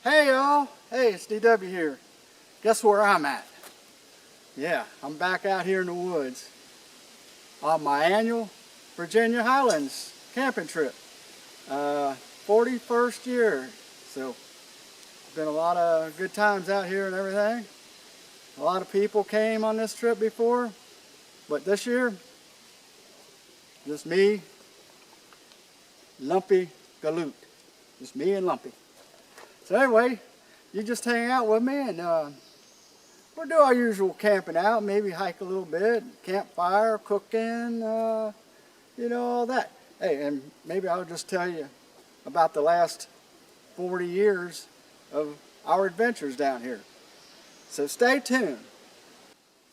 Hey y'all, hey, it's DW here. Guess where I'm at? Yeah, I'm back out here in the woods on my annual Virginia Highlands camping trip. 41st year, so been a lot of good times out here and everything. A lot of people came on this trip before, but this year, just me, Lumpy, Galoot. Just me and Lumpy. So anyway, you just hang out with me and we'll do our usual camping out, maybe hike a little bit, campfire, cooking, you know, all that. Hey, and maybe I'll just tell you about the last 40 years of our adventures down here. So stay tuned.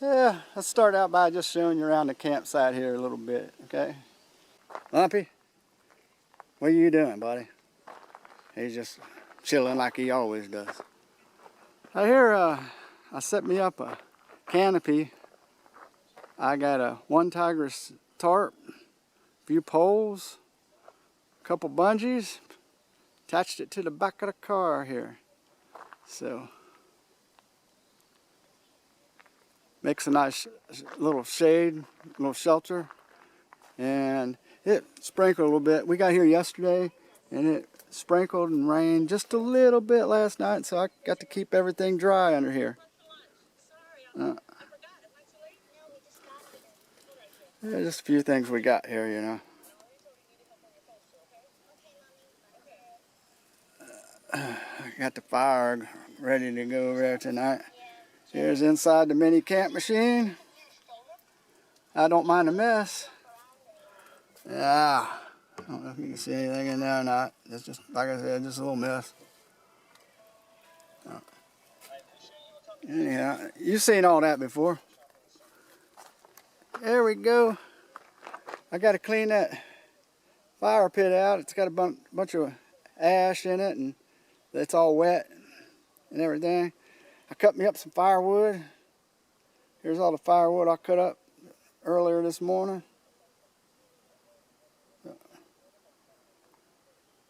Yeah, let's start out by just showing you around the campsite here a little bit, okay? Lumpy, what are you doing, buddy? He's just chilling like he always does. Out here, I set me up a canopy. I got a one tigress tarp, a few poles, a couple bungees, attached it to the back of the car here. So, makes a nice little shade, little shelter. And it sprinkled a little bit. We got here yesterday and it sprinkled and rained just a little bit last night, so I got to keep everything dry under here. Yeah, just a few things we got here, you know. I got the fire ready to go over there tonight. Here's inside the mini camp machine. I don't mind a mess. Yeah, I don't know if you can see anything in there or not. It's just, like I said, just a little mess. Anyhow, you've seen all that before. There we go. I got to clean that fire pit out. It's got a bunch of ash in it and it's all wet and everything. I cut me up some firewood. Here's all the firewood I cut up earlier this morning.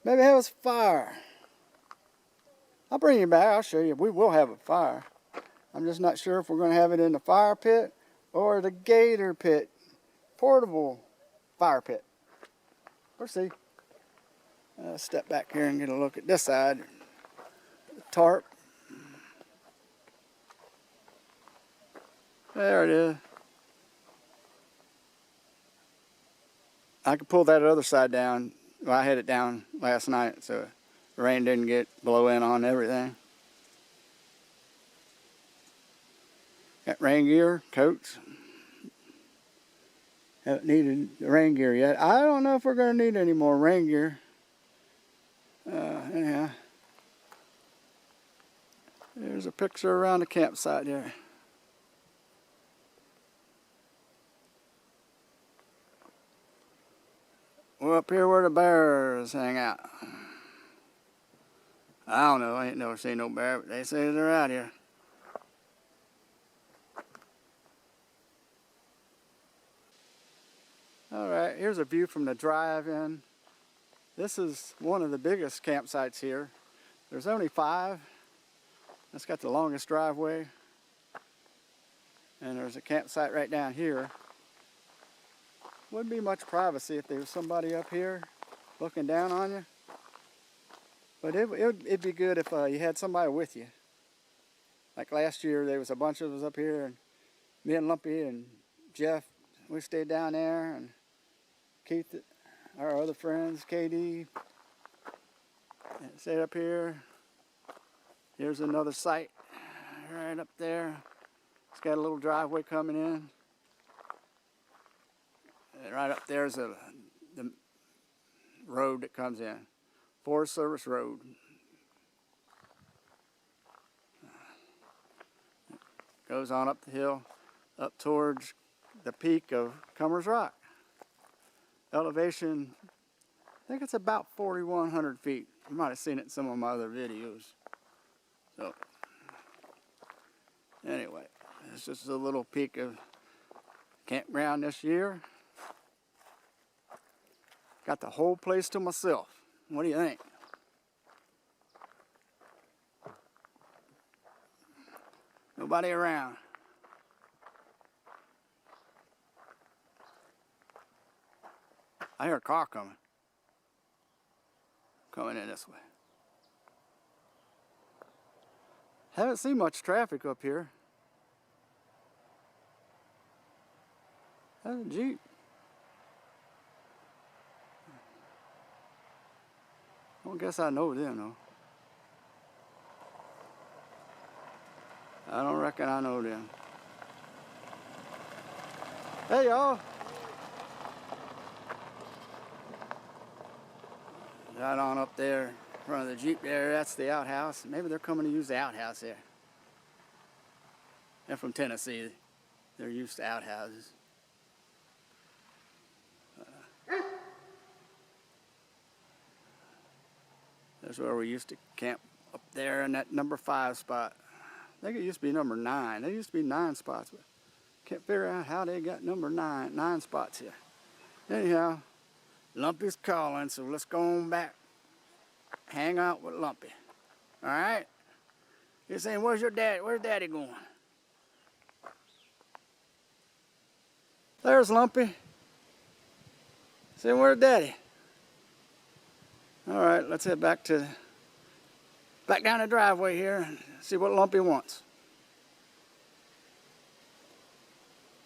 Maybe have a fire. I'll bring you back. I'll show you. We will have a fire. I'm just not sure if we're going to have it in the fire pit or the gator pit. Portable fire pit. We'll see. Step back here and get a look at this side. The tarp. There it is. I could pull that other side down. Well, I had it down last night, so the rain didn't blow in on everything. Got rain gear, coats. Haven't needed the rain gear yet. I don't know if we're going to need any more rain gear. Anyhow, there's a picture around the campsite here. We're up here where the bears hang out. I don't know, I ain't never seen no bear, but they say they're out here. Alright, here's a view from the drive-in. This is one of the biggest campsites here. There's only 5. It's got the longest driveway. And there's a campsite right down here. Wouldn't be much privacy if there was somebody up here looking down on you. But it'd be good if you had somebody with you. Like last year, there was a bunch of us up here, and me and Lumpy and Jeff, we stayed down there, and Keith, our other friends, KD, stayed up here. Here's another site right up there. It's got a little driveway coming in. And right up there's the road that comes in. Forest Service Road. Goes on up the hill, up towards the peak of Cummers Rock. Elevation, I think it's about 4,100 feet. You might have seen it in some of my other videos. So, anyway, it's just a little peak of campground this year. Got the whole place to myself. What do you think? Nobody around. I hear a car coming. Coming in this way. Haven't seen much traffic up here. That's a Jeep. I don't guess I know them though. I don't reckon I know them. Hey y'all. Right on up there in front of the Jeep there, that's the outhouse. Maybe they're coming to use the outhouse there. They're from Tennessee. They're used to outhouses. That's where we used to camp up there in that number 5 spot. I think it used to be number 9. There used to be 9 spots, but can't figure out how they got number 9 spots here. Anyhow, Lumpy's calling, so let's go on back. Hang out with Lumpy. All right? He's saying, where's your dad? Where's Daddy going? There's Lumpy. Saying, where's Daddy? All right, let's head back down the driveway here and see what Lumpy wants.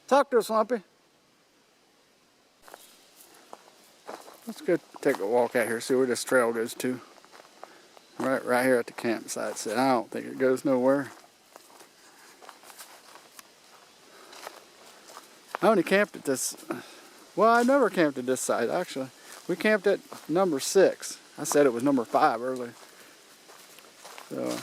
Talk to us, Lumpy. Let's go take a walk out here, see where this trail goes to. Right here at the campsite. So I don't think it goes nowhere. I only camped at this. Well, I never camped at this site actually. We camped at number 6. I said it was number 5 earlier. So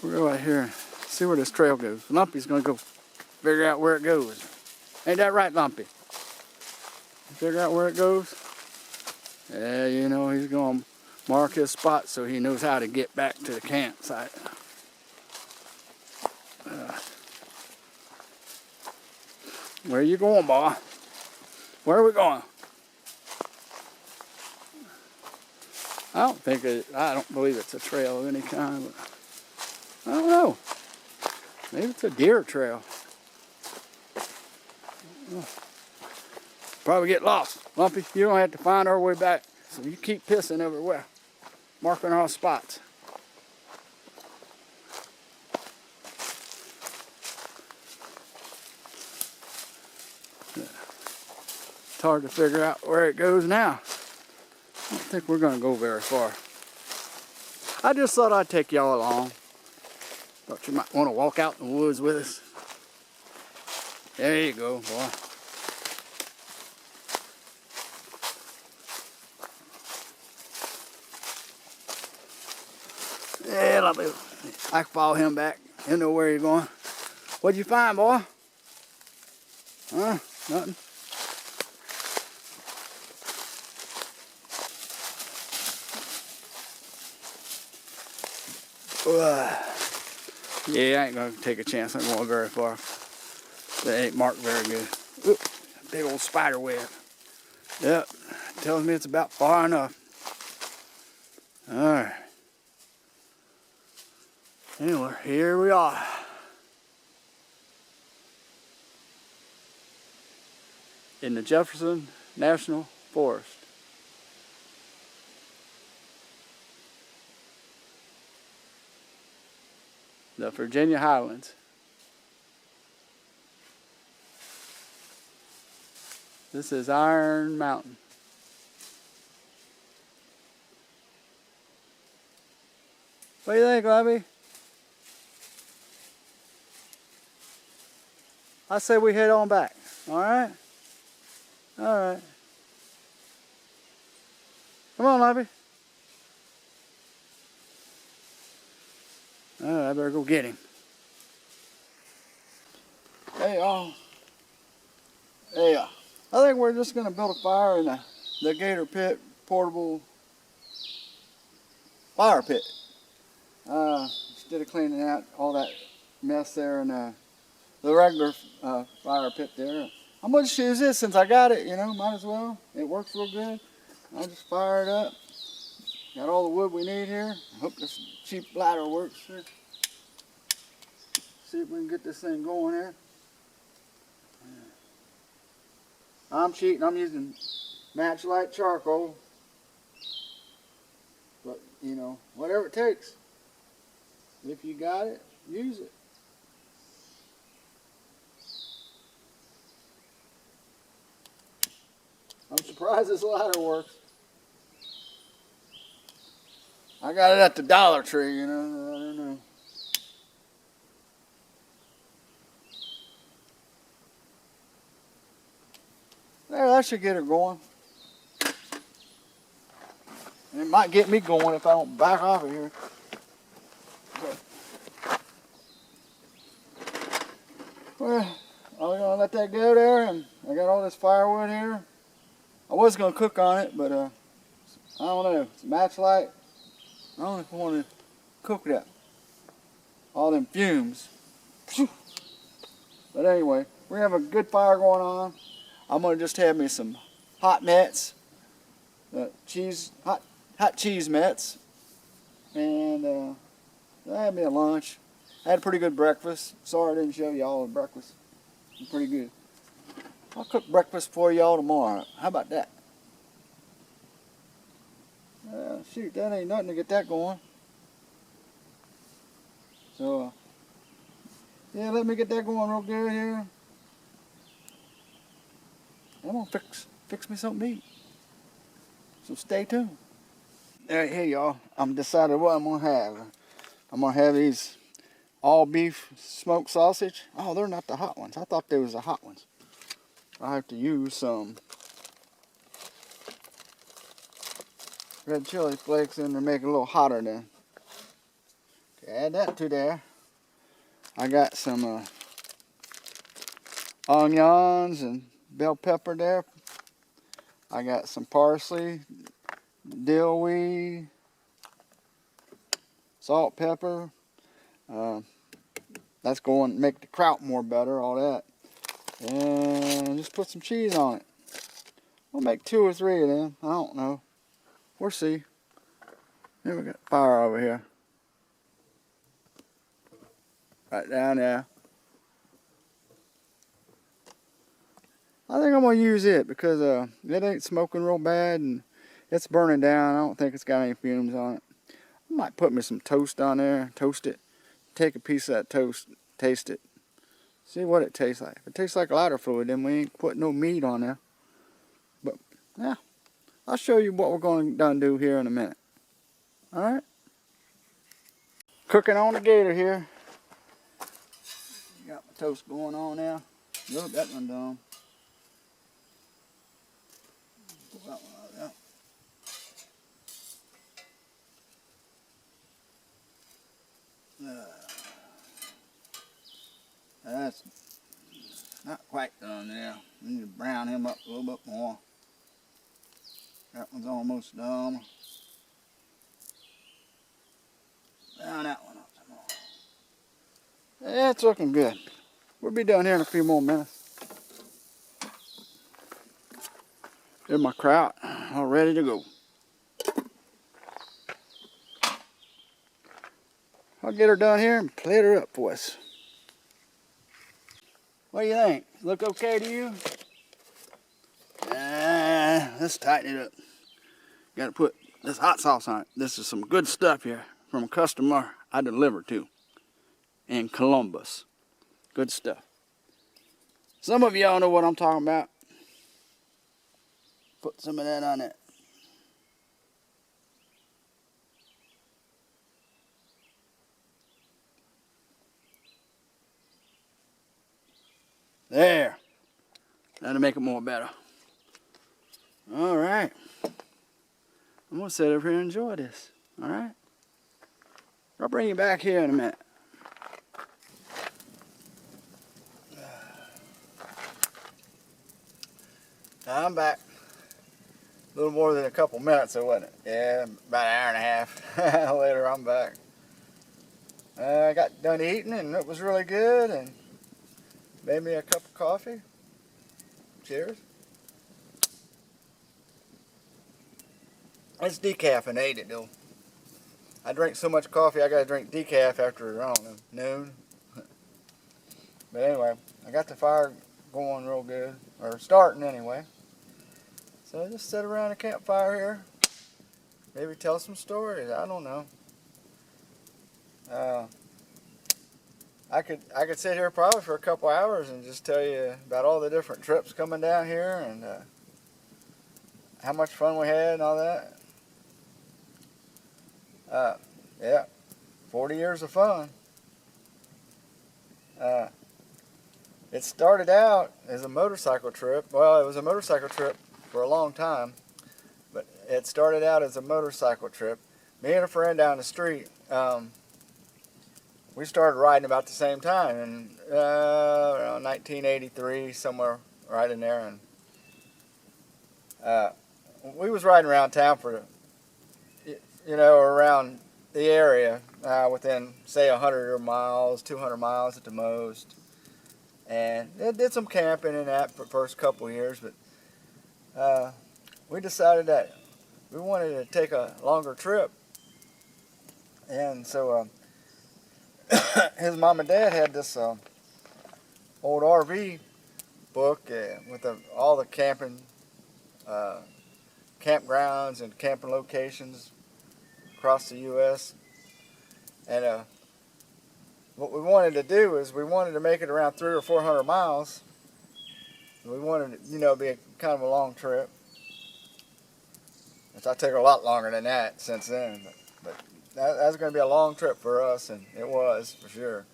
we'll go out here and see where this trail goes. Lumpy's gonna go figure out where it goes. Ain't that right, Lumpy? Figure out where it goes? Yeah, you know, he's gonna mark his spot so he knows how to get back to the campsite. Where you going, boy? Where are we going? I don't believe it's a trail of any kind, but I don't know. Maybe it's a deer trail. Probably get lost. Lumpy, you don't have to find our way back, so you keep pissing everywhere, marking our spots. It's hard to figure out where it goes now. I don't think we're going to go very far. I just thought I'd take y'all along. Thought you might want to walk out in the woods with us. There you go, boy. Yeah, I can follow him back. He'll know where you're going. What'd you find, boy? Huh? Nothing? Yeah, I ain't gonna take a chance. I'm going very far. That ain't marked very good. Oop, big old spider web. Yep, tells me it's about far enough. Alright. Anyway, here we are. In the Jefferson National Forest. The Virginia Highlands. This is Iron Mountain. What do you think, Lumpy? I say we head on back. Alright? Alright. Come on, Lumpy. Alright, I better go get him. Hey, y'all. Hey, I think we're just going to build a fire in the Gator Pit portable fire pit. Instead of cleaning out all that mess there in the regular fire pit there. I'm going to use this since I got it, you know, might as well. It works real good. I'll just fire it up. Got all the wood we need here. I hope this cheap lighter works here. See if we can get this thing going here. I'm cheating. I'm using matchlight charcoal. But, you know, whatever it takes. If you got it, use it. I'm surprised this lighter works. I got it at the Dollar Tree, you know. I don't know. There, that should get her going. And it might get me going if I don't back off of here. Well, I'm gonna let that go there, and I got all this firewood here. I was gonna cook on it, but I don't know. It's matchlight. I don't know if I want to cook it up. All them fumes. But anyway, we have a good fire going on. I'm gonna just have me some hot nets, hot cheese nets, and I had me a lunch. I had a pretty good breakfast. Sorry I didn't show y'all the breakfast. It was pretty good. I'll cook breakfast for y'all tomorrow. How about that? Shoot, that ain't nothing to get that going. So, yeah, let me get that going real good here. I'm gonna fix me something to eat. So stay tuned. All right, here y'all. I'm decided what I'm gonna have. I'm gonna have these all beef smoked sausage. Oh, they're not the hot ones. I thought they was the hot ones. I have to use some red chili flakes in to make it a little hotter then. Okay, add that to there. I got some onions and bell pepper there. I got some parsley, dill weed, salt, pepper. That's going to make the kraut more better, all that. And just put some cheese on it. We'll make 2 or 3 of them. I don't know. We'll see. Here we got fire over here. Right down there. I think I'm going to use it because it ain't smoking real bad and it's burning down. I don't think it's got any fumes on it. I might put me some toast on there, toast it. Take a piece of that toast, taste it. See what it tastes like. If it tastes like lighter fluid, then we ain't putting no meat on there. But, yeah, I'll show you what we're going to do here in a minute. Alright? Cooking on the gator here. Got my toast going on now. Look, that one done. Pull that one out there. That's not quite done there. We need to brown him up a little bit more. That one's almost done. Brown that one up some more. Yeah, it's looking good. We'll be done here in a few more minutes. There's my kraut, all ready to go. I'll get her done here and plate her up for us. What do you think? Look okay to you? Let's tighten it up. Got to put this hot sauce on it. This is some good stuff here from a customer I delivered to in Columbus. Good stuff. Some of y'all know what I'm talking about. Put some of that on it. There. That'll make it more better. Alright. I'm going to sit over here and enjoy this. Alright? I'll bring you back here in a minute. I'm back. A little more than a couple minutes, wasn't it? Yeah, about an hour and a half. Later, I'm back. I got done eating and it was really good and made me a cup of coffee. Cheers. It's decaffeinated though. I drink so much coffee I gotta drink decaf after, I don't know, noon. But anyway, I got the fire going real good, or starting anyway. So I just sit around a campfire here, maybe tell some stories. I don't know. Uh, I could sit here probably for a couple hours and just tell you about all the different trips coming down here and how much fun we had and all that. Yeah, 40 years of fun. It started out as a motorcycle trip. Well, it was a motorcycle trip for a long time, but it started out as a motorcycle trip. Me and a friend down the street, we started riding about the same time in around 1983, somewhere right in there. And we was riding around town for, around the area, within, say, 100 miles, 200 miles at the most. And it did some camping in that for the first couple of years, but we decided that we wanted to take a longer trip. And so his mom and dad had this old RV book with all the camping campgrounds and camping locations across the U.S. And what we wanted to do is we wanted to make it around 300 or 400 miles. We wanted to, be kind of a long trip. Which I took a lot longer than that since then. But that was going to be a long trip for us, and it was for sure.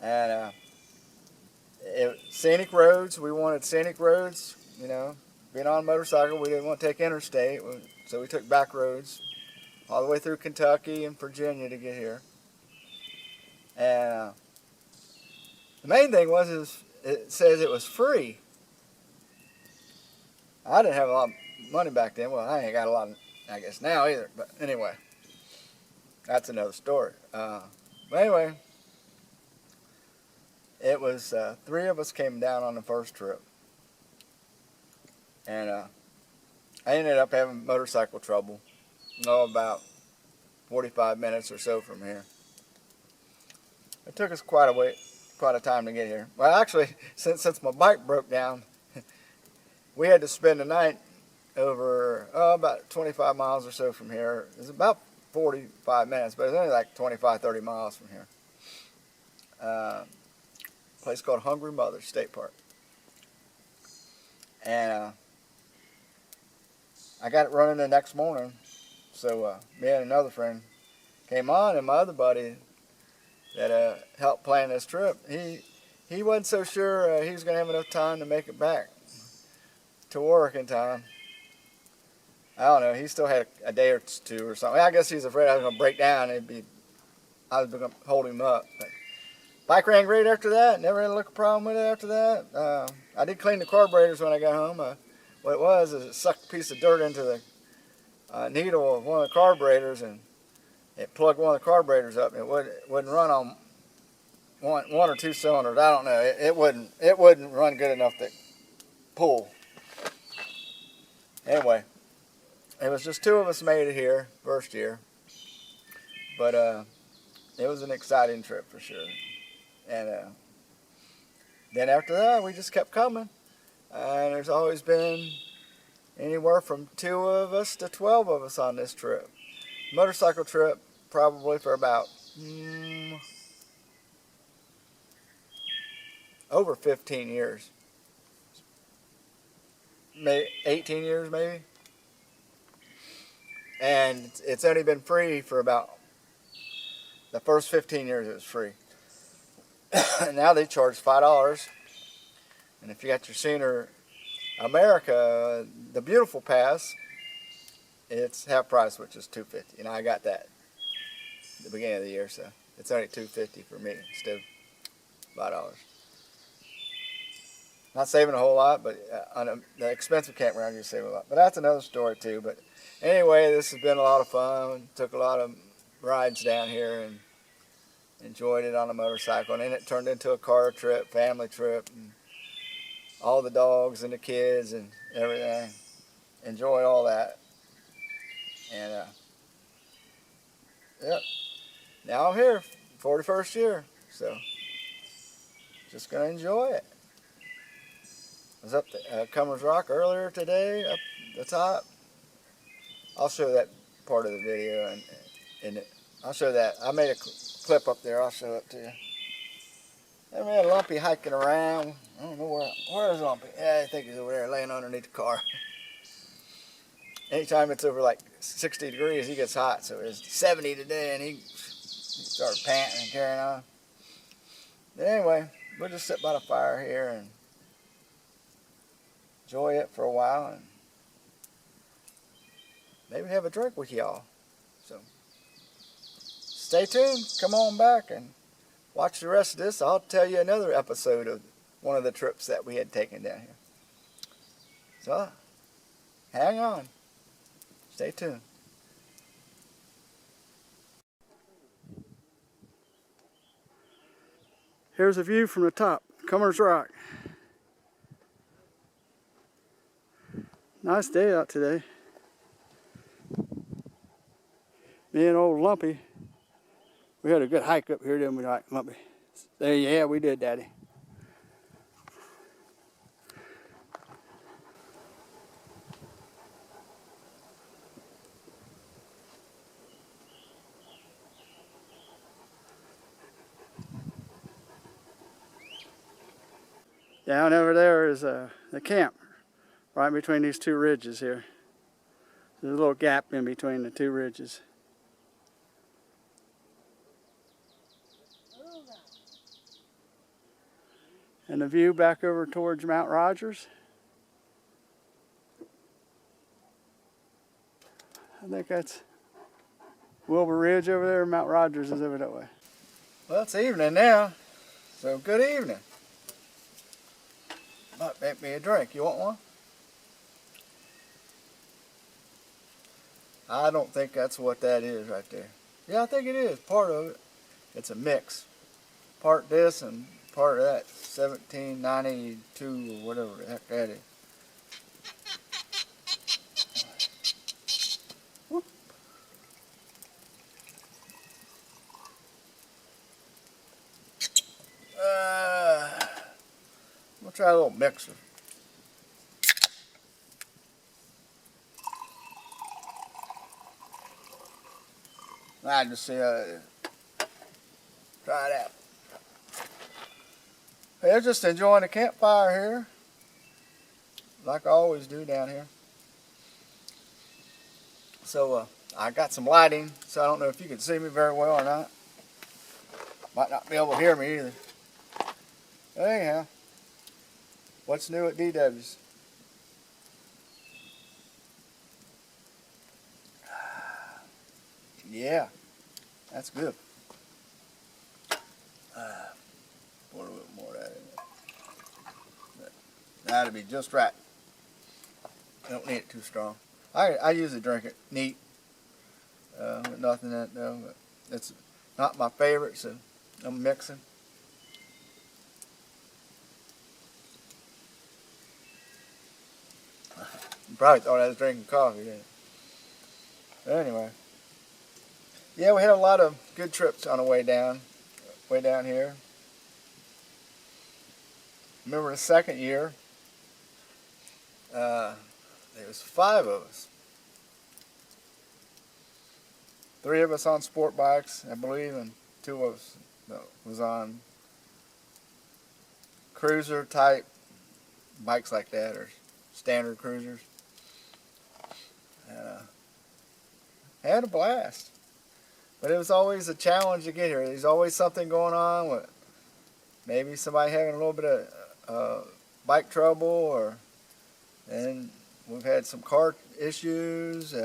And scenic roads, we wanted scenic roads, Being on a motorcycle, we didn't want to take interstate, so we took back roads all the way through Kentucky and Virginia to get here. And the main thing was it says it was free. I didn't have a lot of money back then. Well, I ain't got a lot, I guess, now either. But anyway, that's another story. But anyway, it was 3 of us came down on the first trip. And I ended up having motorcycle trouble. About 45 minutes or so from here. It took us quite a time to get here. Well, actually, since my bike broke down, we had to spend the night over about 25 miles or so from here. It's about 45 minutes, but it's only like 25, 30 miles from here. A place called Hungry Mother State Park. And I got it running the next morning. So me and another friend came on, and my other buddy that helped plan this trip, he wasn't so sure he was going to have enough time to make it back to work in time. I don't know, he still had a day or two or something. I guess he was afraid I was going to break down and I was going to hold him up. But bike ran great after that, never had a problem with it after that. I did clean the carburetors when I got home. What it was is it sucked a piece of dirt into the needle of one of the carburetors, and it plugged one of the carburetors up, and it wouldn't run on one or two cylinders. I don't know. It wouldn't run good enough to pull. Anyway, it was just 2 of us made it here first year, but it was an exciting trip for sure. And then after that, we just kept coming, and there's always been anywhere from 2 of us to 12 of us on this trip. Motorcycle trip probably for about over 15 years. Maybe 18 years maybe. And it's only been free for about the first 15 years. It was free. Now they charge $5. And if you got your Senior America, the Beautiful Pass, it's half price, which is $2.50, and I got that at the beginning of the year, so it's only $2.50 for me instead of $5. Not saving a whole lot, but on the expensive campground you save a lot. But that's another story too. But anyway, this has been a lot of fun. Took a lot of rides down here and enjoyed it on a motorcycle, and then it turned into a car trip, family trip, and all the dogs and the kids and everything. Enjoyed all that. And yep, now I'm here, 41st year. So just going to enjoy it. I was up at Cummers Rock earlier today, up the top. I'll show that part of the video, and I'll show that. I made a clip up there. I'll show it to you. And we had Lumpy hiking around. I don't know where is Lumpy? Yeah, I think he's over there laying underneath the car. Anytime it's over like 60 degrees, he gets hot. So it's 70 today, and he started panting and carrying on. But anyway, we'll just sit by the fire here and enjoy it for a while, and maybe have a drink with y'all. So stay tuned. Come on back and watch the rest of this. I'll tell you another episode of one of the trips that we had taken down here. So hang on. Stay tuned. Here's a view from the top, Cummers Rock. Nice day out today. Me and old Lumpy, we had a good hike up here, didn't we, Lumpy? Yeah, we did, Daddy. Down over there is the camp, right between these two ridges here. There's a little gap in between the two ridges. And the view back over towards Mount Rogers. I think that's Wilbur Ridge over there. Mount Rogers is over that way. Well, it's evening now, so good evening. Might make me a drink. You want one? I don't think that's what that is right there. Yeah, I think it is. Part of it. It's a mix. Part this and part of that. 1792 or whatever the heck that is. Whoop. We'll try a little mixer. I just see try it out. Hey, just enjoying the campfire here, like I always do down here. So I got some lighting, so I don't know if you can see me very well or not. Might not be able to hear me either. But anyhow, what's new at DW's? Yeah, that's good. Pour a little more of that in there. That'll be just right. I don't need it too strong. I usually drink it neat, with nothing in it though. But it's not my favorite, so I'm mixing. You probably thought I was drinking coffee, didn't you? But anyway. Yeah, we had a lot of good trips on the way down here. Remember the second year, there was 5 of us. 3 of us on sport bikes, I believe, and 2 of us was on cruiser type bikes like that, or standard cruisers. Had a blast. But it was always a challenge to get here. There's always something going on with maybe somebody having a little bit of bike trouble, and we've had some car issues,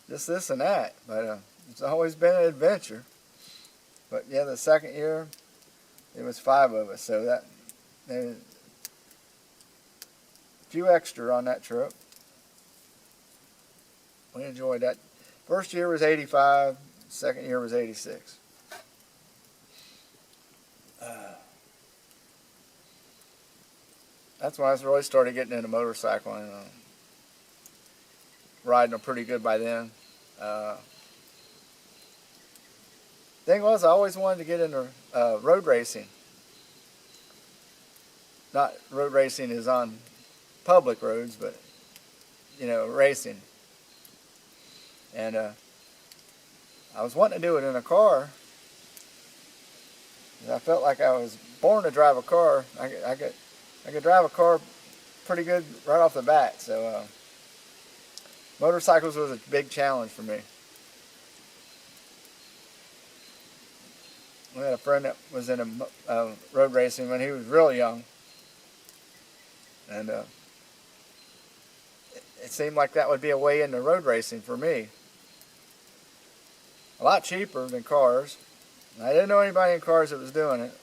just this and that. But it's always been an adventure. But yeah, the second year, it was 5 of us, so that a few extra on that trip. We enjoyed that. First year was 85, second year was 86. That's when I really started getting into motorcycling. Riding them pretty good by then. Thing was, I always wanted to get into road racing. Not road racing is on public roads, but you know, racing. And I was wanting to do it in a car. I felt like I was born to drive a car. I could drive a car pretty good right off the bat. So motorcycles was a big challenge for me. We had a friend that was in road racing when he was really young. And it seemed like that would be a way into road racing for me. A lot cheaper than cars. And I didn't know anybody in cars that was doing it.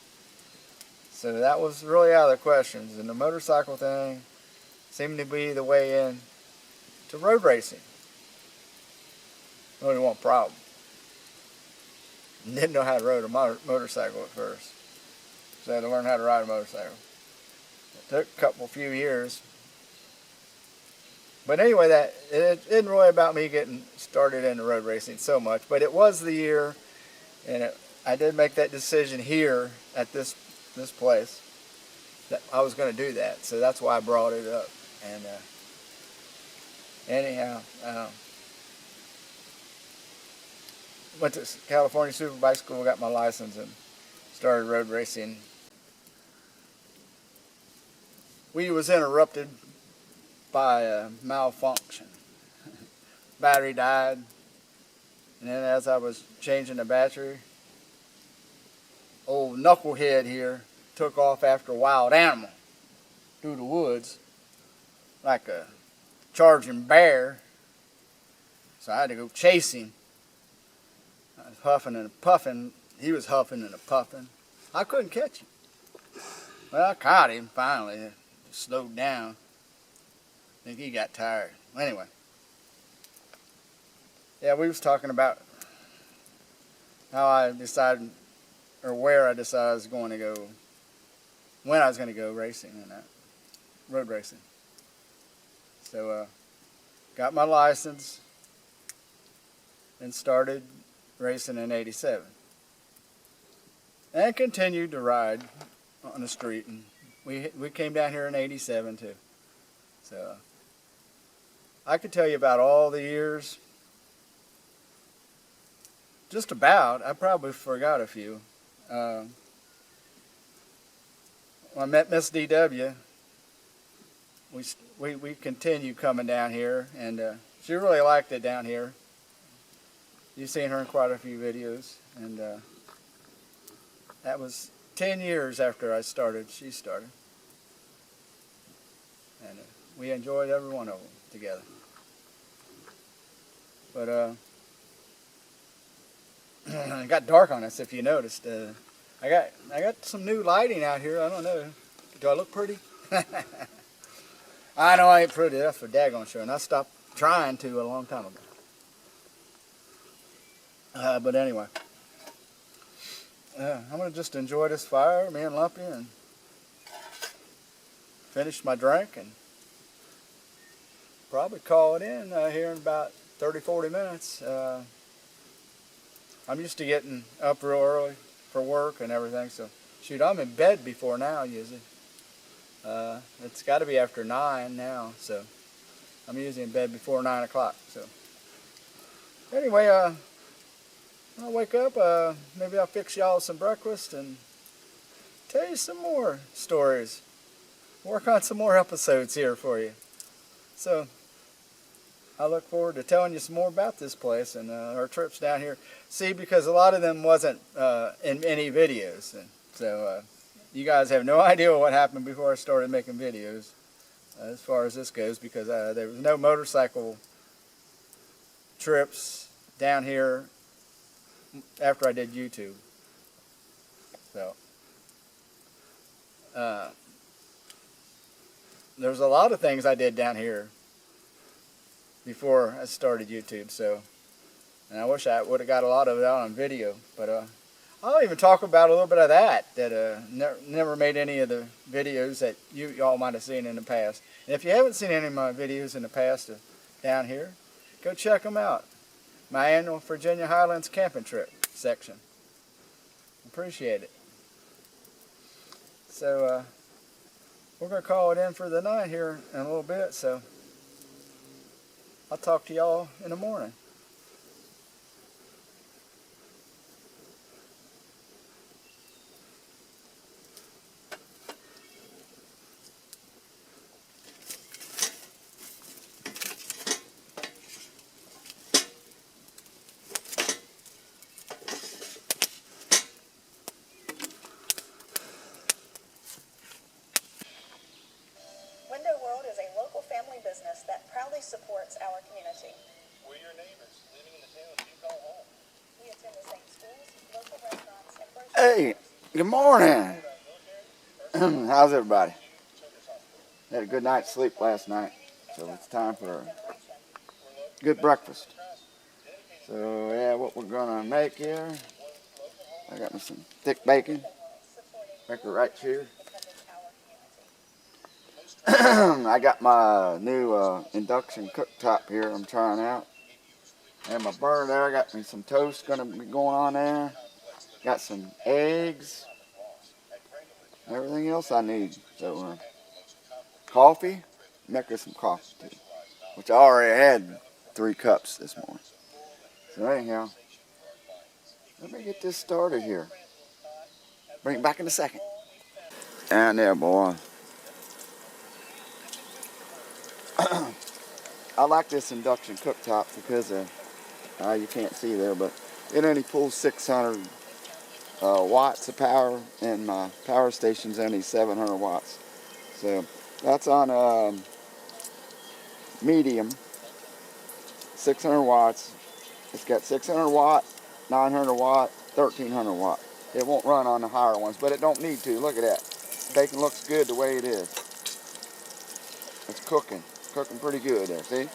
So that was really out of the questions. And the motorcycle thing seemed to be the way in to road racing. Only one problem. Didn't know how to ride a motorcycle at first. So I had to learn how to ride a motorcycle. It took a few years. But anyway, it isn't really about me getting started into road racing so much. But it was the year, and I did make that decision here at this place that I was going to do that. So that's why I brought it up. And anyhow, went to California Superbike School, got my license, and started road racing. We was interrupted by a malfunction. Battery died, and then as I was changing the battery, old knucklehead here took off after a wild animal through the woods like a charging bear. So I had to go chase him. I was huffing and puffing. He was huffing and puffing. I couldn't catch him. Well, I caught him finally. It slowed down. I think he got tired. Anyway. Yeah, we was talking about how I decided, or where I decided I was going to go, when I was going to go racing and road racing. So, got my license and started racing in '87. And continued to ride on the street. And we came down here in '87 too. So, I could tell you about all the years. Just about. I probably forgot a few. When I met Miss DW, we continued coming down here, and she really liked it down here. You've seen her in quite a few videos, and that was 10 years after I started, she started. And we enjoyed every one of them together. But it got dark on us, if you noticed. I got some new lighting out here. I don't know. Do I look pretty? I know I ain't pretty. That's for daggone sure. And I stopped trying to a long time ago. But anyway, I'm going to just enjoy this fire, me and Lumpy, and finish my drink and probably call it in here in about 30-40 minutes. I'm used to getting up real early for work and everything, so shoot, I'm in bed before now usually. It's got to be after 9 now, so I'm usually in bed before 9 o'clock. So anyway, I'll wake up, maybe I'll fix y'all some breakfast and tell you some more stories. Work on some more episodes here for you. So I look forward to telling you some more about this place and our trips down here. See, because a lot of them wasn't in any videos. And so you guys have no idea what happened before I started making videos as far as this goes, because there was no motorcycle trips down here after I did YouTube. So there's a lot of things I did down here before I started YouTube, so, and I wish I would have got a lot of it out on video, but I'll even talk about a little bit of that never made any of the videos that y'all might have seen in the past. And if you haven't seen any of my videos in the past down here, go check them out. My annual Virginia Highlands camping trip section. appreciate it. So we're going to call it in for the night here in a little bit, so I'll talk to y'all in the morning. Business that proudly supports our community. We're your neighbors, living in the towns you call home. We attend the same schools, local restaurants, and grocery Hey, good morning. How's everybody? Had a good night's sleep last night, so it's time for a good breakfast. So yeah, what we're gonna make here, I got me some thick bacon, make it right here. I got my new induction cooktop here I'm trying out. And my burner there, I got me some toast gonna be going on there. Got some eggs, everything else I need. So coffee, make her some coffee too, which I already had 3 cups this morning. So anyhow, let me get this started here. Bring it back in a second. And there, boy. I like this induction cooktop because you can't see there, but it only pulls 600 watts of power, and my power station's only 700 watts. So that's on medium, 600 watts. It's got 600 watt, 900 watt, 1300 watt. It won't run on the higher ones, but it don't need to. Look at that. Bacon looks good the way it is. It's cooking. Cooking pretty good there, see?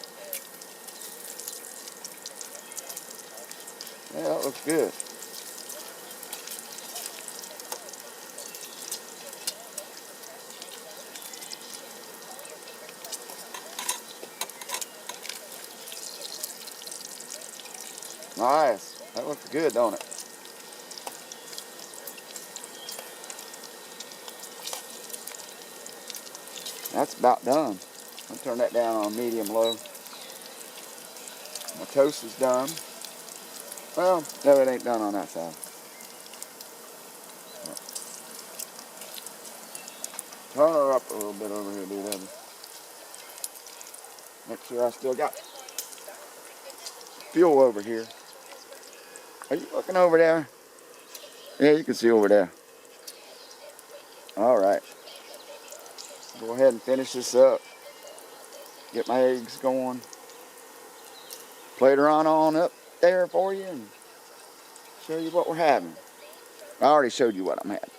Yeah, that looks good. Nice. That looks good, don't it? That's about done. I'll turn that down on medium-low. My toast is done. Well, no, it ain't done on that side. Turn her up a little bit over here, dude. Make sure I still got fuel over here. Are you looking over there? Yeah, you can see over there. All right. Go ahead and finish this up. Get my eggs going. Plate her on up there for you and show you what we're having. I already showed you what I'm having.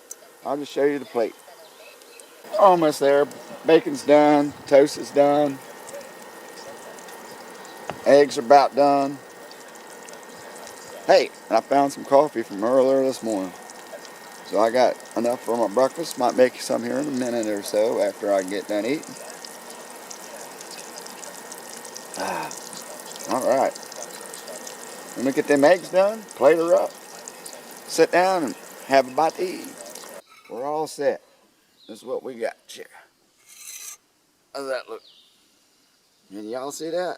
I'll just show you the plate. Almost there. Bacon's done. Toast is done. Eggs are about done. Hey, I found some coffee from earlier this morning. So I got enough for my breakfast. Might make some here in a minute or so after I get done eating. All right. Let me get them eggs done, plate her up, sit down and have a bite to eat. We're all set. This is what we got here. How's that look? Can y'all see that?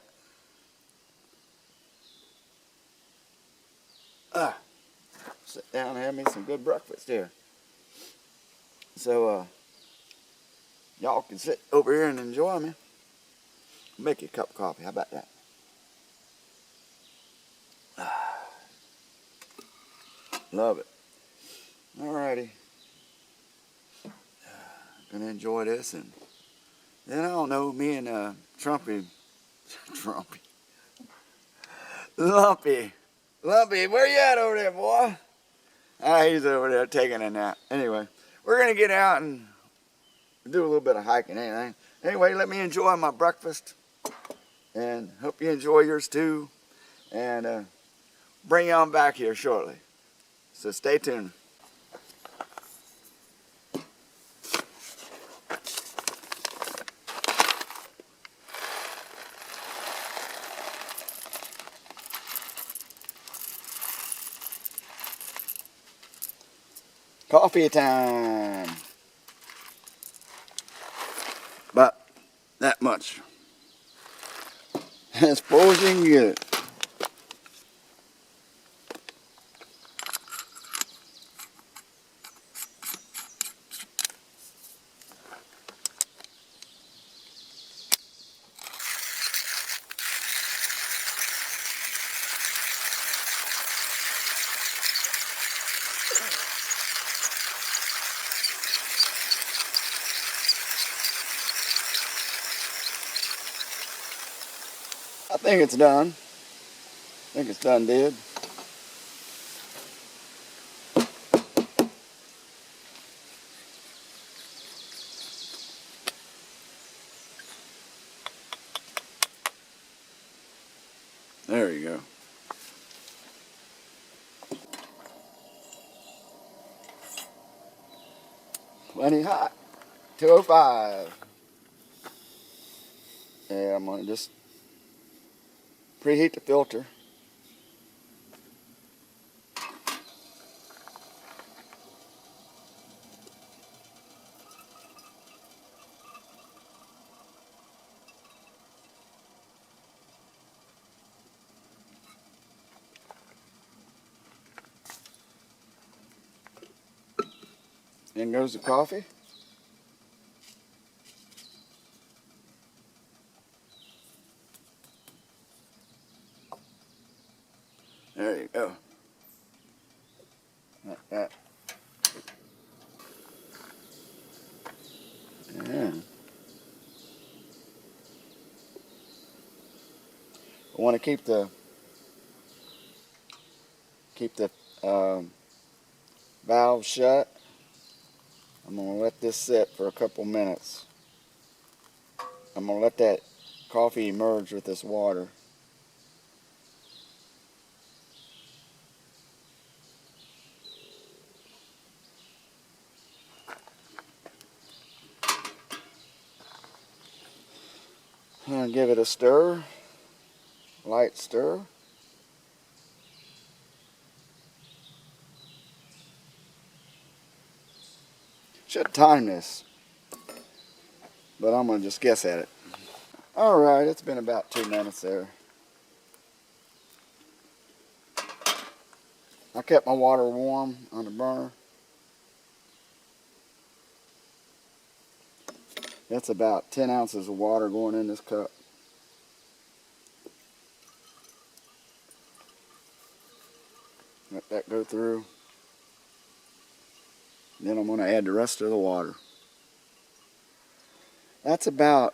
Sit down and have me some good breakfast here. So y'all can sit over here and enjoy me. Make you a cup of coffee. How about that? Love it. Alrighty. Gonna enjoy this, and then I don't know, me and Lumpy, where you at over there, boy? He's over there taking a nap. Anyway, we're gonna get out and do a little bit of hiking, anything. Anyway, let me enjoy my breakfast, and hope you enjoy yours too, and bring you on back here shortly. So stay tuned. Coffee time. About that much. As full as you can get it. I think it's done. I think it's done, dude. There you go. Plenty hot. 205. Yeah, I'm gonna just preheat the filter. In goes the coffee. There you go. Like that. Yeah. I want to keep the valve shut. I'm gonna let this sit for a couple minutes. I'm gonna let that coffee merge with this water. And give it a stir, light stir. Should time this, but I'm gonna just guess at it. All right, it's been about 2 minutes there. I kept my water warm on the burner. That's about 10 ounces of water going in this cup. Let that go through. Then I'm going to add the rest of the water. That's about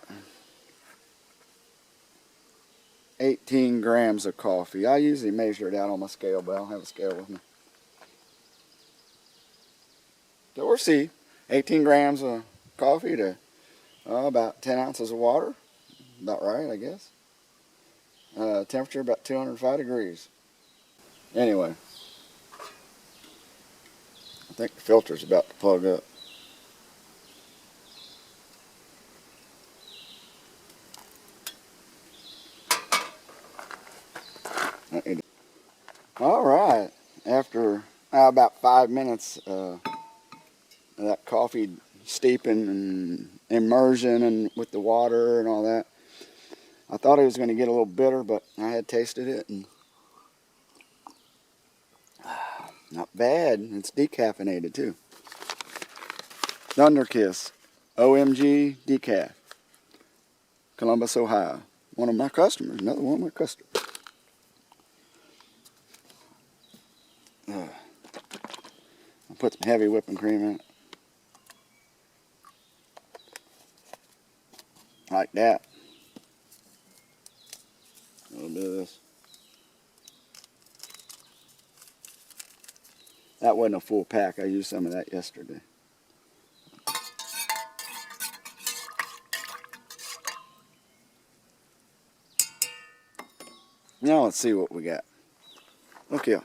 18 grams of coffee. I usually measure it out on my scale, but I don't have a scale with me. So we'll see. 18 grams of coffee to about 10 ounces of water. About right, I guess. Temperature about 205 degrees. Anyway, I think the filter's about to plug up. All right, after about 5 minutes of that coffee steeping and immersion and with the water and all that, I thought it was going to get a little bitter, but I had tasted it and not bad. It's decaffeinated too. Thunder Kiss, OMG decaf, Columbus, Ohio. One of my customers, another one of my customers. I'll put some heavy whipping cream in it. Like that. A little bit of this. That wasn't a full pack. I used some of that yesterday. Now let's see what we got. Look here.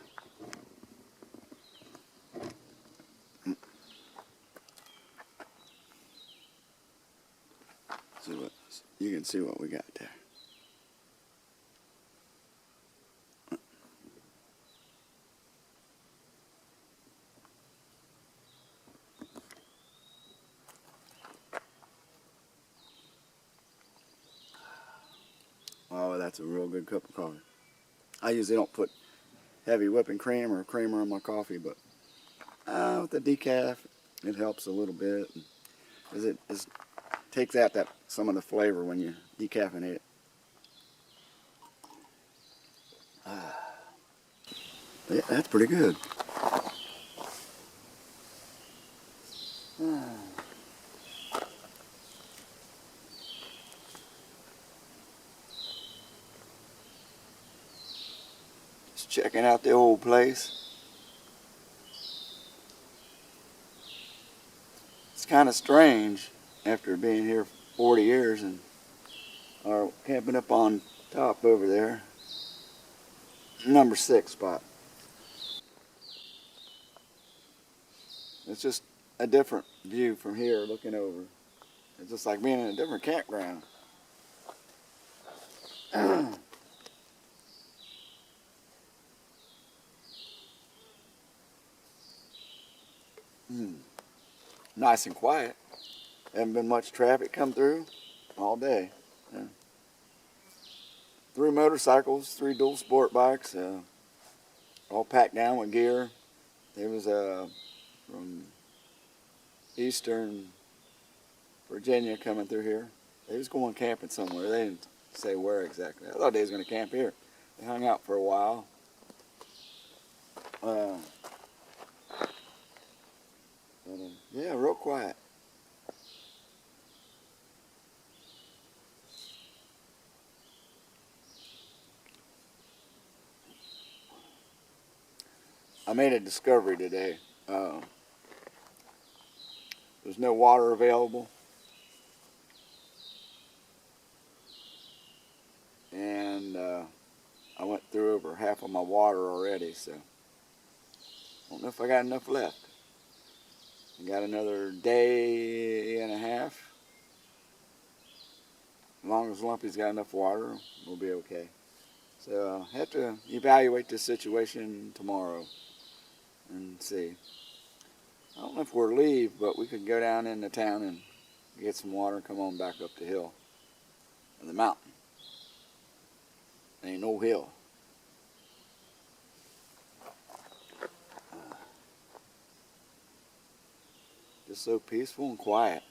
See what you can see what we got there. Oh, that's a real good cup of coffee. I usually don't put heavy whipping cream or creamer in my coffee, but with the decaf, it helps a little bit. Because it takes out some of the flavor when you decaffeinate it. Yeah, that's pretty good. Just checking out the old place. It's kind of strange after being here 40 years and camping up on top over there. Number 6 spot. It's just a different view from here looking over. It's just like being in a different campground. Nice and quiet. Haven't been much traffic come through all day. 3 motorcycles, 3 dual sport bikes, all packed down with gear. There was from Eastern Virginia coming through here. They was going camping somewhere. They didn't say where exactly. I thought they was going to camp here. They hung out for a while. Yeah, real quiet. I made a discovery today. There's no water available. And I went through over half of my water already, so I don't know if I got enough left. I got another day and a half. As long as Lumpy's got enough water, we'll be okay. So I have to evaluate this situation tomorrow and see. I don't know if we'll leave, but we could go down into town and get some water and come on back up the hill, or the mountain. Ain't no hill. Just so peaceful and quiet.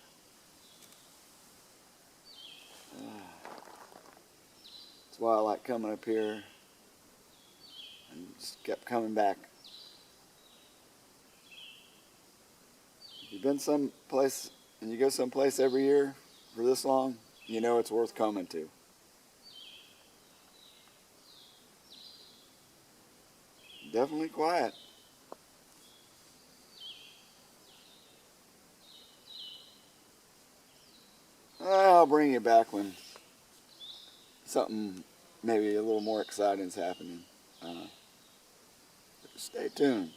That's why I like coming up here and just kept coming back. If you've been someplace and you go someplace every year for this long, you know it's worth coming to. Definitely quiet. I'll bring you back when something maybe a little more exciting is happening. Stay tuned.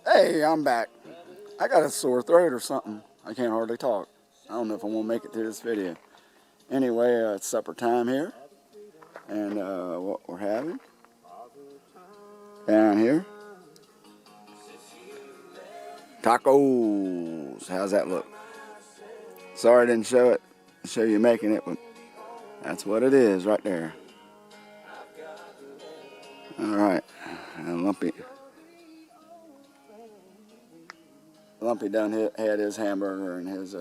Hey, I'm back. I got a sore throat or something. I can't hardly talk. I don't know if I'm gonna make it through this video. Anyway, it's supper time here, and what we're having down here, tacos. How's that look? Sorry I didn't show you making it, but that's what it is right there. All right, and Lumpy done had his hamburger and his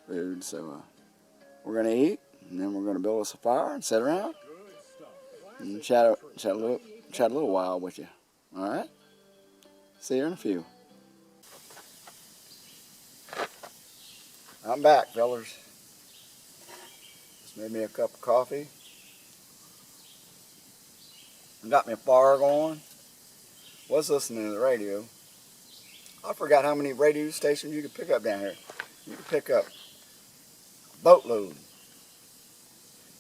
food, so we're gonna eat, and then we're gonna build us a fire and sit around and chat a little while with you. All right. See you in a few. I'm back, fellas. Just made me a cup of coffee. Got me a fire going. Was listening to the radio. I forgot how many radio stations you could pick up down here. You could pick up a boatload.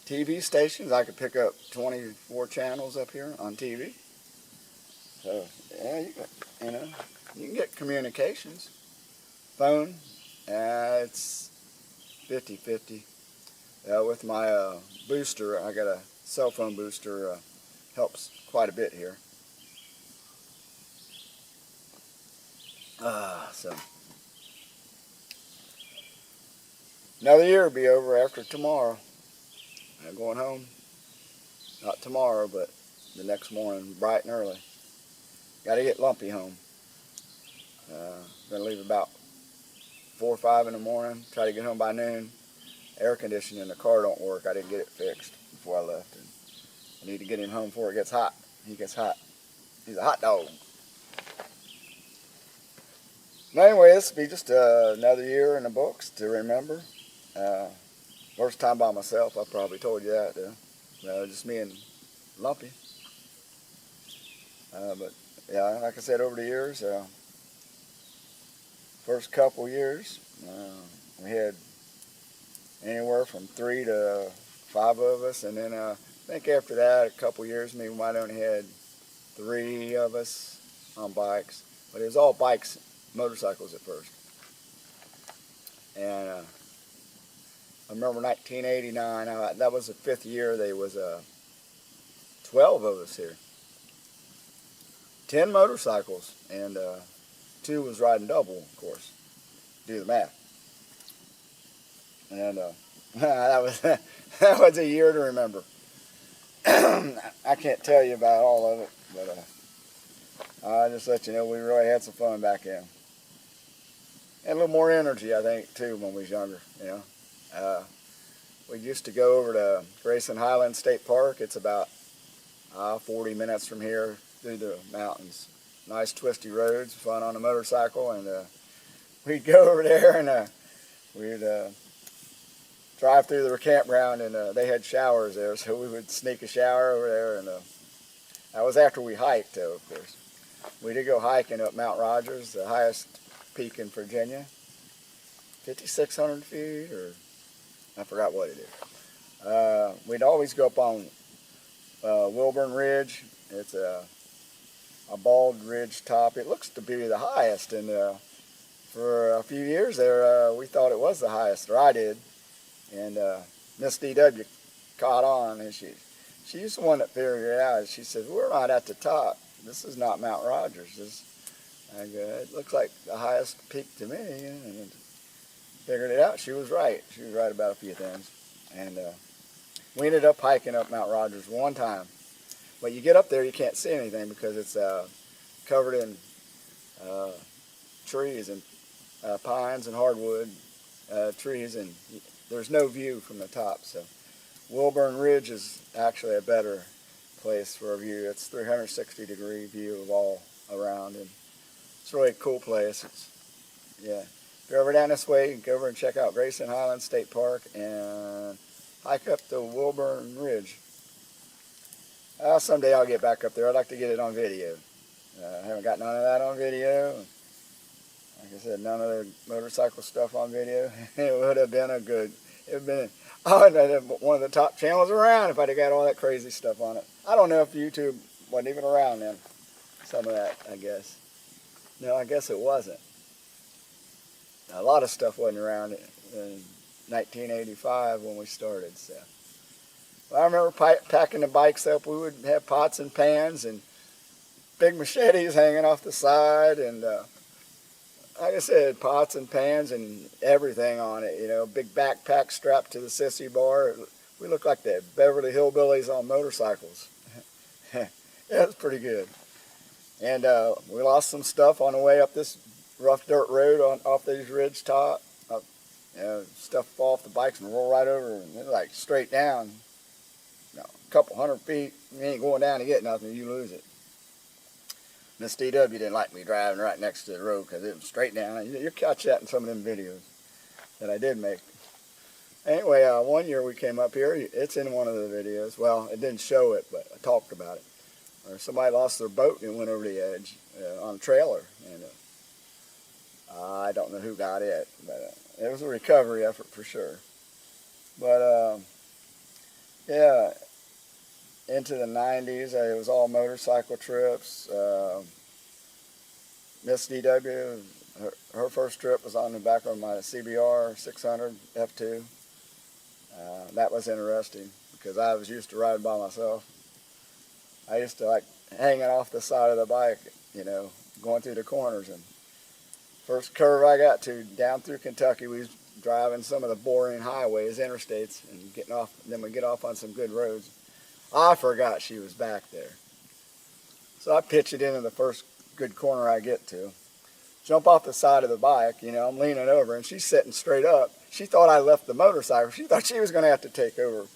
TV stations, I could pick up 24 channels up here on TV. So, yeah, you can get communications. Phone, it's 50-50. With my booster, I got a cell phone booster helps quite a bit here. So another year will be over after tomorrow. I'm going home. Not tomorrow, but the next morning, bright and early. Got to get Lumpy home. Gonna leave about 4 or 5 in the morning. Try to get home by noon. Air conditioning in the car don't work. I didn't get it fixed before I left. And I need to get him home before it gets hot. He gets hot. He's a hot dog. But anyway, this will be just another year in the books to remember. First time by myself. I probably told you that, though. Just me and Lumpy. But yeah, like I said, over the years, first couple years, we had anywhere from 3 to 5 of us, and then I think after that, a couple years, maybe we might only had 3 of us on bikes. But it was all bikes, motorcycles at first. And I remember 1989, that was the 5th year, there was 12 of us here. 10 motorcycles, and 2 was riding double, of course. Do the math. And that was a year to remember. I can't tell you about all of it, but I'll just let you know we really had some fun back then. And a little more energy, I think, too, when we was younger. We used to go over to Grayson Highland State Park. It's about 40 minutes from here through the mountains. Nice twisty roads, fun on a motorcycle, and we'd go over there and we'd drive through the campground, and they had showers there, so we would sneak a shower over there, and that was after we hiked, though, of course. We did go hiking up Mount Rogers, the highest peak in Virginia, 5,600 feet, or I forgot what it is. We'd always go up on Wilburn Ridge. It's a bald ridge top. It looks to be the highest, and for a few years there, we thought it was the highest, or I did. And Miss DW caught on, and she's the one that figured it out. She said, "We're not at the top. This is not Mount Rogers. It looks like the highest peak to me." And figured it out. She was right. She was right about a few things. And we ended up hiking up Mount Rogers one time. But you get up there, you can't see anything because it's covered in trees and pines and hardwood trees, and there's no view from the top. So Wilburn Ridge is actually a better place for a view. It's 360-degree view of all around, and it's really a cool place. Yeah. If you're ever down this way, you can go over and check out Grayson Highland State Park and hike up the Wilburn Ridge. Someday I'll get back up there. I'd like to get it on video. I haven't got none of that on video. Like I said, none of the motorcycle stuff on video. It would have been one of the top channels around if I'd have got all that crazy stuff on it. I don't know if YouTube wasn't even around then. Some of that, I guess. No, I guess it wasn't. A lot of stuff wasn't around in 1985 when we started. So, well, I remember packing the bikes up. We would have pots and pans and big machetes hanging off the side, and like I said, pots and pans and everything on it. Big backpack strapped to the sissy bar. We looked like the Beverly Hillbillies on motorcycles. It was pretty good. And we lost some stuff on the way up this rough dirt road off these ridge top. Stuff fall off the bikes and roll right over, and it's like straight down. A couple 100 feet, you ain't going down to get nothing, you lose it. Miss DW didn't like me driving right next to the road because it was straight down. You'll catch that in some of them videos that I did make. Anyway, one year we came up here. It's in one of the videos. Well, it didn't show it, but I talked about it. Where somebody lost their boat and went over the edge on a trailer. And I don't know who got it, but it was a recovery effort for sure. But yeah, into the 90s, it was all motorcycle trips. Miss DW, her first trip was on the back of my CBR 600 F2. That was interesting because I was used to riding by myself. I used to like hanging off the side of the bike, you know, going through the corners. And first curve I got to down through Kentucky, we was driving some of the boring highways, interstates, and getting off. Then we get off on some good roads. I forgot she was back there, so I pitch it into the first good corner I get to. Jump off the side of the bike, you know, I'm leaning over, and she's sitting straight up. She thought I left the motorcycle. She thought she was going to have to take over.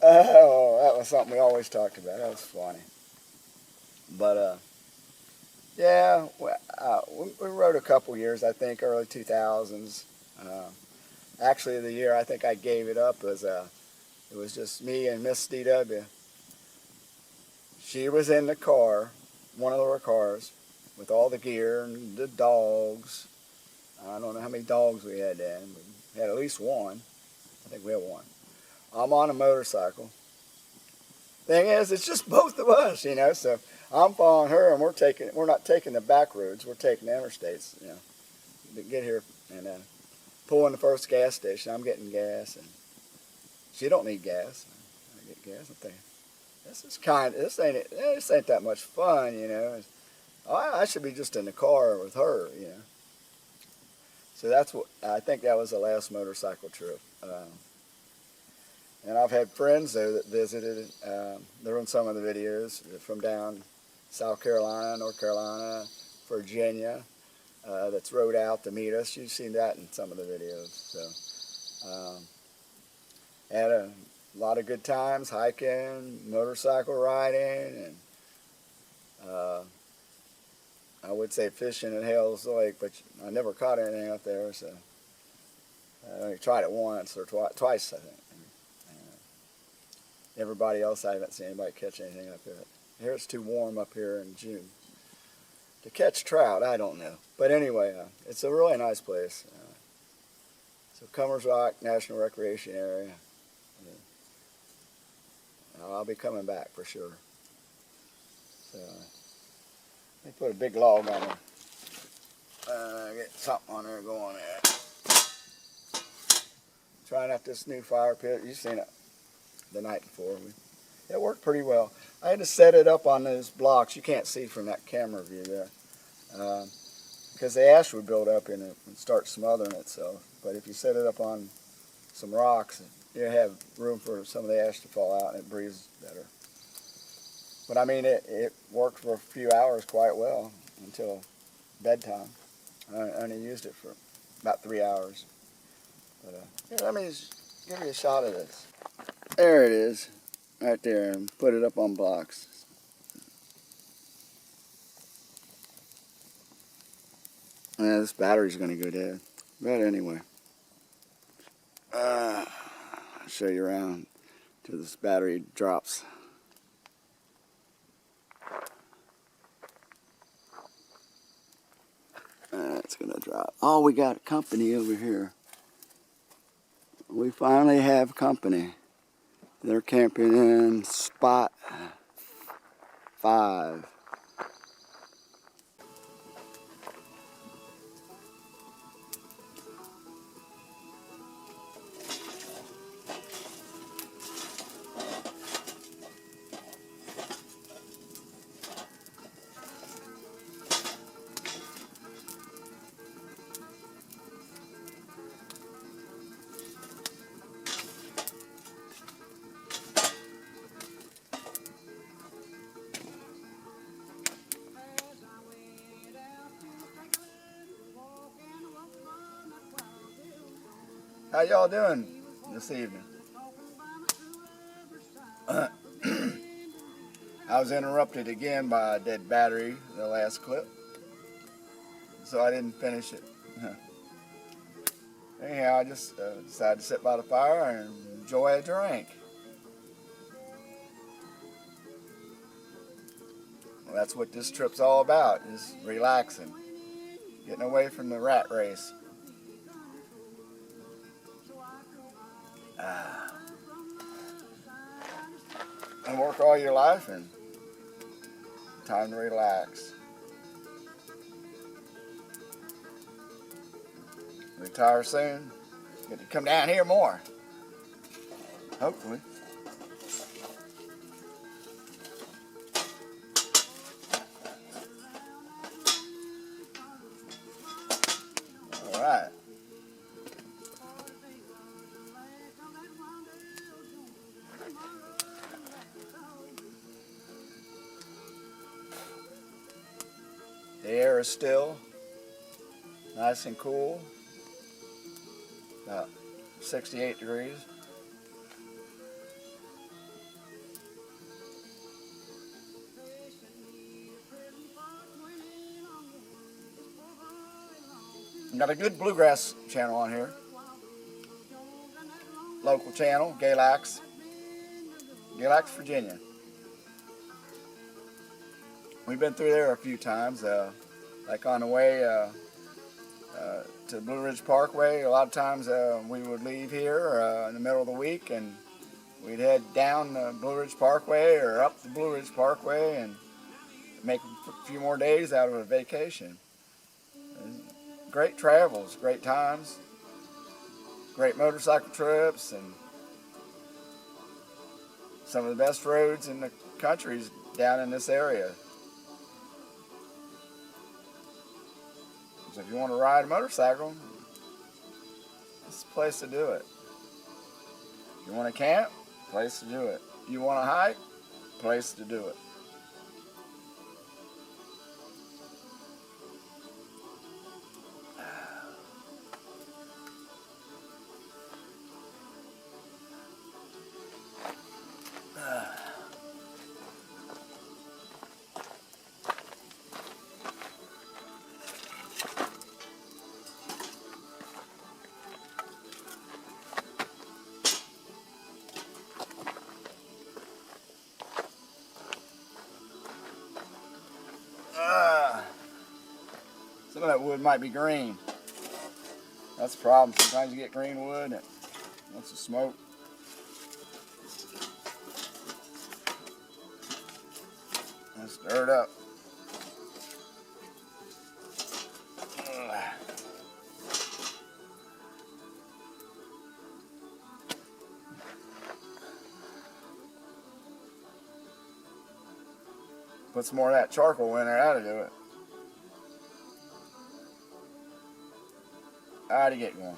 Oh, that was something we always talked about. That was funny. But, yeah, we rode a couple years, I think, early 2000s. Actually, the year I think I gave it up was, it was just me and Miss DW. She was in the car, one of our cars, with all the gear and the dogs. I don't know how many dogs we had then, but we had at least one. I think we had one. I'm on a motorcycle. Thing is, it's just both of us, you know, so I'm following her, and we're not taking the back roads, we're taking the interstates, you know, to get here. And pulling the first gas station, I'm getting gas, and she don't need gas. I get gas. I'm thinking, this ain't that much fun, you know. I should be just in the car with her, you know. So that's what I think. That was the last motorcycle trip. And I've had friends though that visited. They're in some of the videos from down South Carolina, North Carolina, Virginia. That's rode out to meet us. You've seen that in some of the videos. So had a lot of good times hiking, motorcycle riding, and I would say fishing at Hales Lake, but I never caught anything up there. So I only tried it once or twice, I think. Everybody else, I haven't seen anybody catch anything up there. Here it's too warm up here in June to catch trout. I don't know, but anyway, it's a really nice place. So Cummers Rock National Recreation Area. I'll be coming back for sure. So let me put a big log on there. Get something on there going there. Trying out this new fire pit. You've seen it the night before. It worked pretty well. I had to set it up on those blocks. You can't see from that camera view there. Because the ash would build up in it and start smothering itself. But if you set it up on some rocks, you have room for some of the ash to fall out, and it breathes better. But I mean, it worked for a few hours quite well until bedtime. I only used it for about 3 hours. But here, let me just give you a shot of this. There it is, right there, and put it up on blocks. Yeah, this battery's going to go dead. But anyway, I'll show you around till this battery drops. It's going to drop. Oh, we got company over here. We finally have company. They're camping in spot 5. How y'all doing this evening? I was interrupted again by a dead battery, the last clip, so I didn't finish it. Anyhow, I just decided to sit by the fire and enjoy a drink. Well, that's what this trip's all about, is relaxing, getting away from the rat race. And work all your life, and time to relax. Retire soon. Get to come down here more. Hopefully. right. The air is still, nice and cool, about 68 degrees. Got a good bluegrass channel on here. Local channel, Galax, Virginia. We've been through there a few times, like on the way to Blue Ridge Parkway. A lot of times we would leave here in the middle of the week and we'd head down Blue Ridge Parkway or up the Blue Ridge Parkway and make a few more days out of a vacation. Great travels, great times, great motorcycle trips, and some of the best roads in the country is down in this area. So if you want to ride a motorcycle, this is the place to do it. If you want to camp, place to do it. If you want to hike, place to do it. Some of that wood might be green. That's the problem. Sometimes you get green wood and it wants to smoke. Let's stir it up. Put some more of that charcoal in there, that'll do it. How'd get going?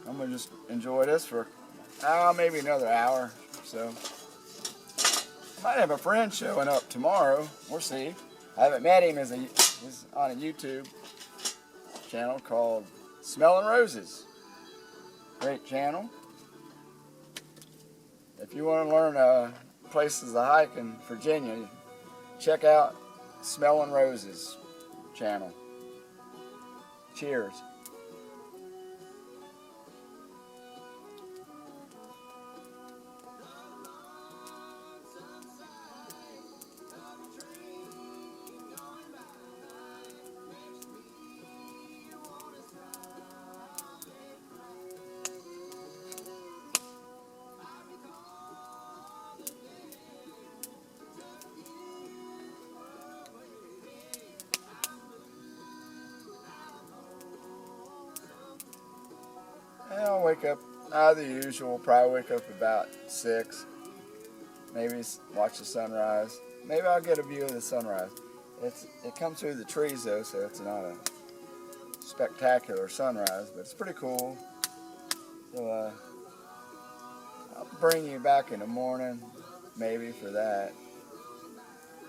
I'm gonna just enjoy this for maybe another hour or so. Might have a friend showing up tomorrow. We'll see. I haven't met him. He's on a YouTube channel called Smelling Roses. Great channel. If you want to learn places to hike in Virginia, check out Smelling Roses channel. Cheers. I'll wake up the usual, probably wake up about 6, maybe watch the sunrise. Maybe I'll get a view of the sunrise. It comes through the trees though, so it's not a spectacular sunrise, but it's pretty cool. So I'll bring you back in the morning, maybe for that.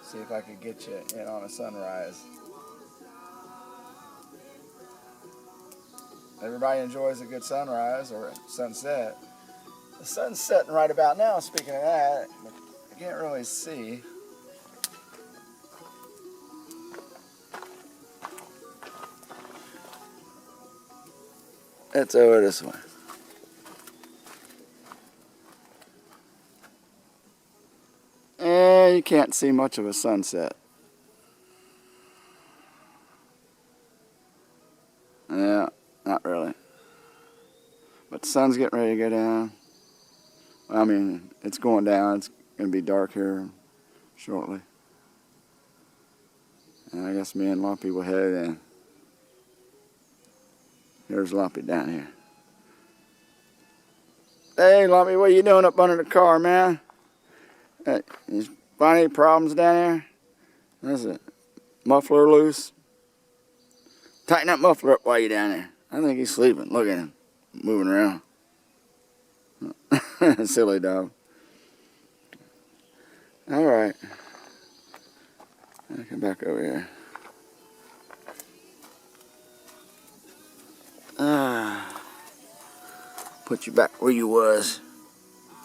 See if I can get you in on a sunrise. Everybody enjoys a good sunrise or sunset. The sun's setting right about now, speaking of that. I can't really see. It's over this way. You can't see much of a sunset. Yeah. Not really. But the sun's getting ready to go down. I mean, it's going down. It's going to be dark here shortly. I guess me and Lumpy will head in. Here's Lumpy down here. Hey, Lumpy, what are you doing up under the car, man? You find any problems down there? What is it? Muffler loose? Tighten that muffler up while you're down there. I think he's sleeping. Look at him. Moving around. Silly dog. Alright. I'll come back over here. Put you back where you was.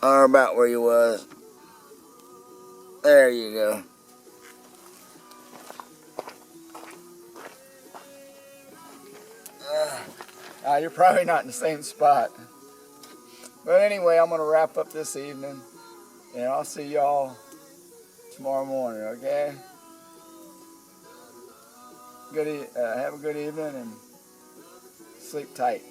Or about where you was. There you go. You're probably not in the same spot. But anyway, I'm going to wrap up this evening. And I'll see y'all tomorrow morning, okay? Have a good evening and sleep tight.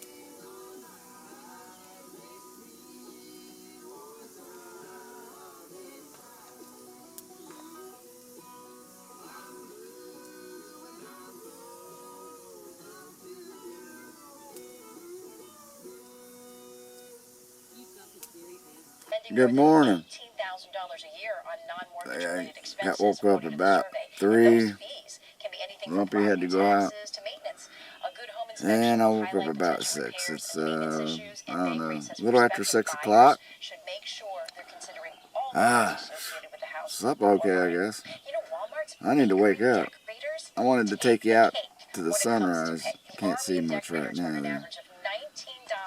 Good morning. I woke up about 3. Lumpy had to go out. And I woke up about 6. It's, I don't know, a little after 6 o'clock. Slept okay, I guess. I need to wake up. I wanted to take you out to the sunrise. Can't see much right now there.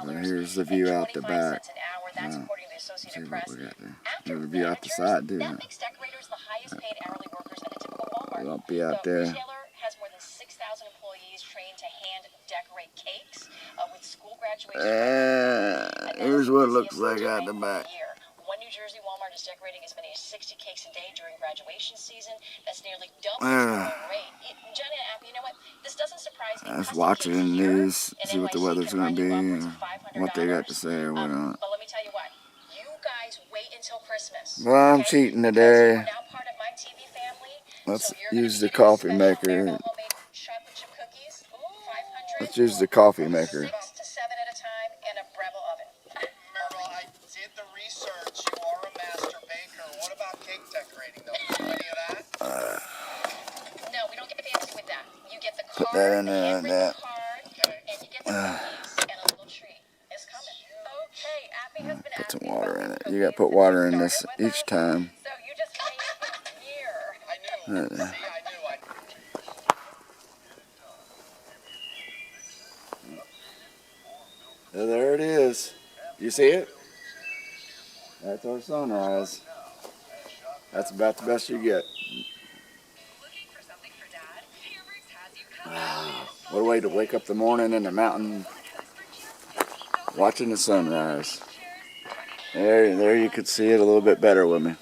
But here's the view out the back. See what we got there. Here's the view out the side, too. Lumpy out there. Here's what it looks like out the back. One New Jersey Walmart is decorating as many as 60 cakes a day during graduation season. That's nearly double the rate. Jenna and Appy, you know what? This doesn't surprise me. I was watching the news, see what the weather's going to be, or what they got to say or whatnot. But let me tell you what. You guys wait until Christmas. Well, I'm cheating today. Let's use the coffee maker. Let's use the coffee maker. 6 to 7 at a time in a Breville oven. Merle, I did the research. You are a master baker. What about cake decorating, though? Is there any of that? No, we don't get fancy with that. You get the Put card, that in there like that. and you get the cookies, and a little treat is coming. Okay, Appy has been Put some asking water about in it. the You got to put cookies water that in you this started with each us. time. So you just made it here. I knew. See, I knew. There it is. You see it? That's our sunrise. That's about the best you get. What a way to wake up the morning in the mountain watching the sunrise. There you could see it a little bit better with me.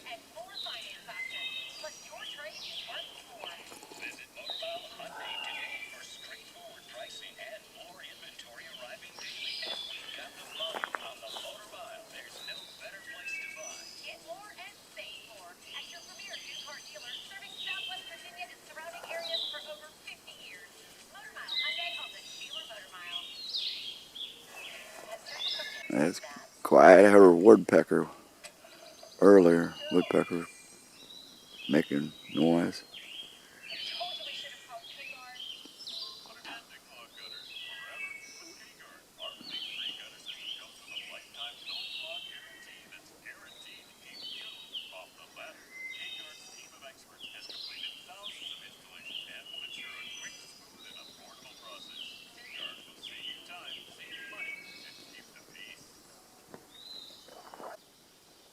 It's quiet. I heard a woodpecker earlier. Woodpecker making noise.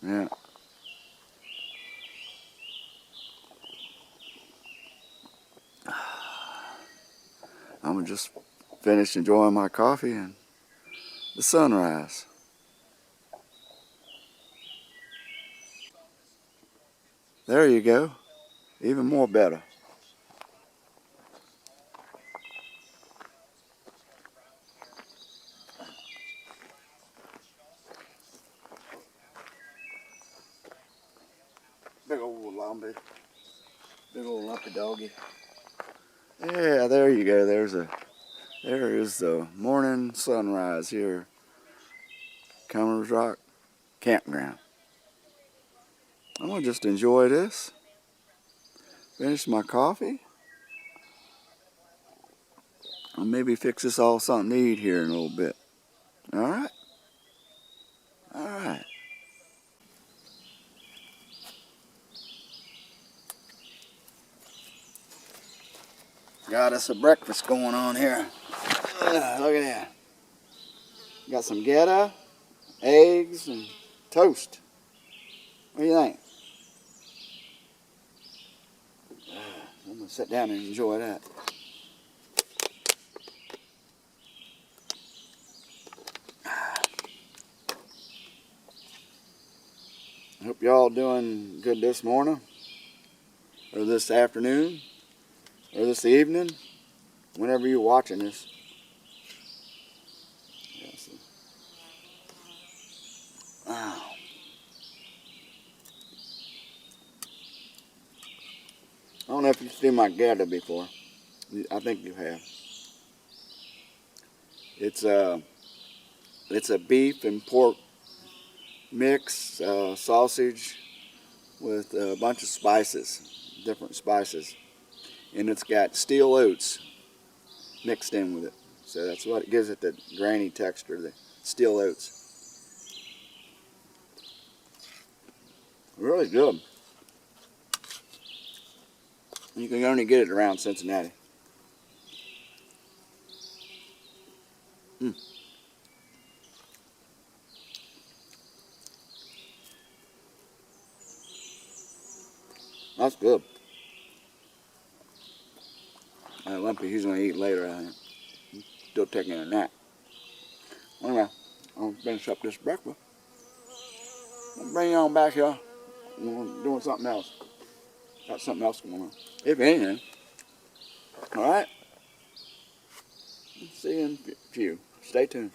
Yeah. I'm just finished enjoying my coffee and the sunrise. There you go. Even more better. Big old lumpy. Big old lumpy doggy. Yeah, there you go. There is the morning sunrise here. Cummers Rock Campground. I'm gonna just enjoy this. Finish my coffee. And maybe fix us all something to eat here in a little bit. Alright? Alright. Got us a breakfast going on here. Look at that. Got some ghetto, eggs, and toast. What do you think? I'm going to sit down and enjoy that. I hope y'all doing good this morning, or this afternoon, or this evening, whenever you're watching this. Wow. I don't know if you've seen my ghetto before. I think you have. It's a beef and pork mix, sausage with a bunch of spices, different spices, and it's got steel oats mixed in with it. So that's what gives it the grainy texture, the steel oats. Really good. You can only get it around Cincinnati. That's good. Lumpy, he's going to eat later, I think. He's still taking a nap. Anyway, I'll finish up this breakfast. I'll bring you on back here. We're doing something else. Got something else going on. If anything. Alright? See you in a few. Stay tuned.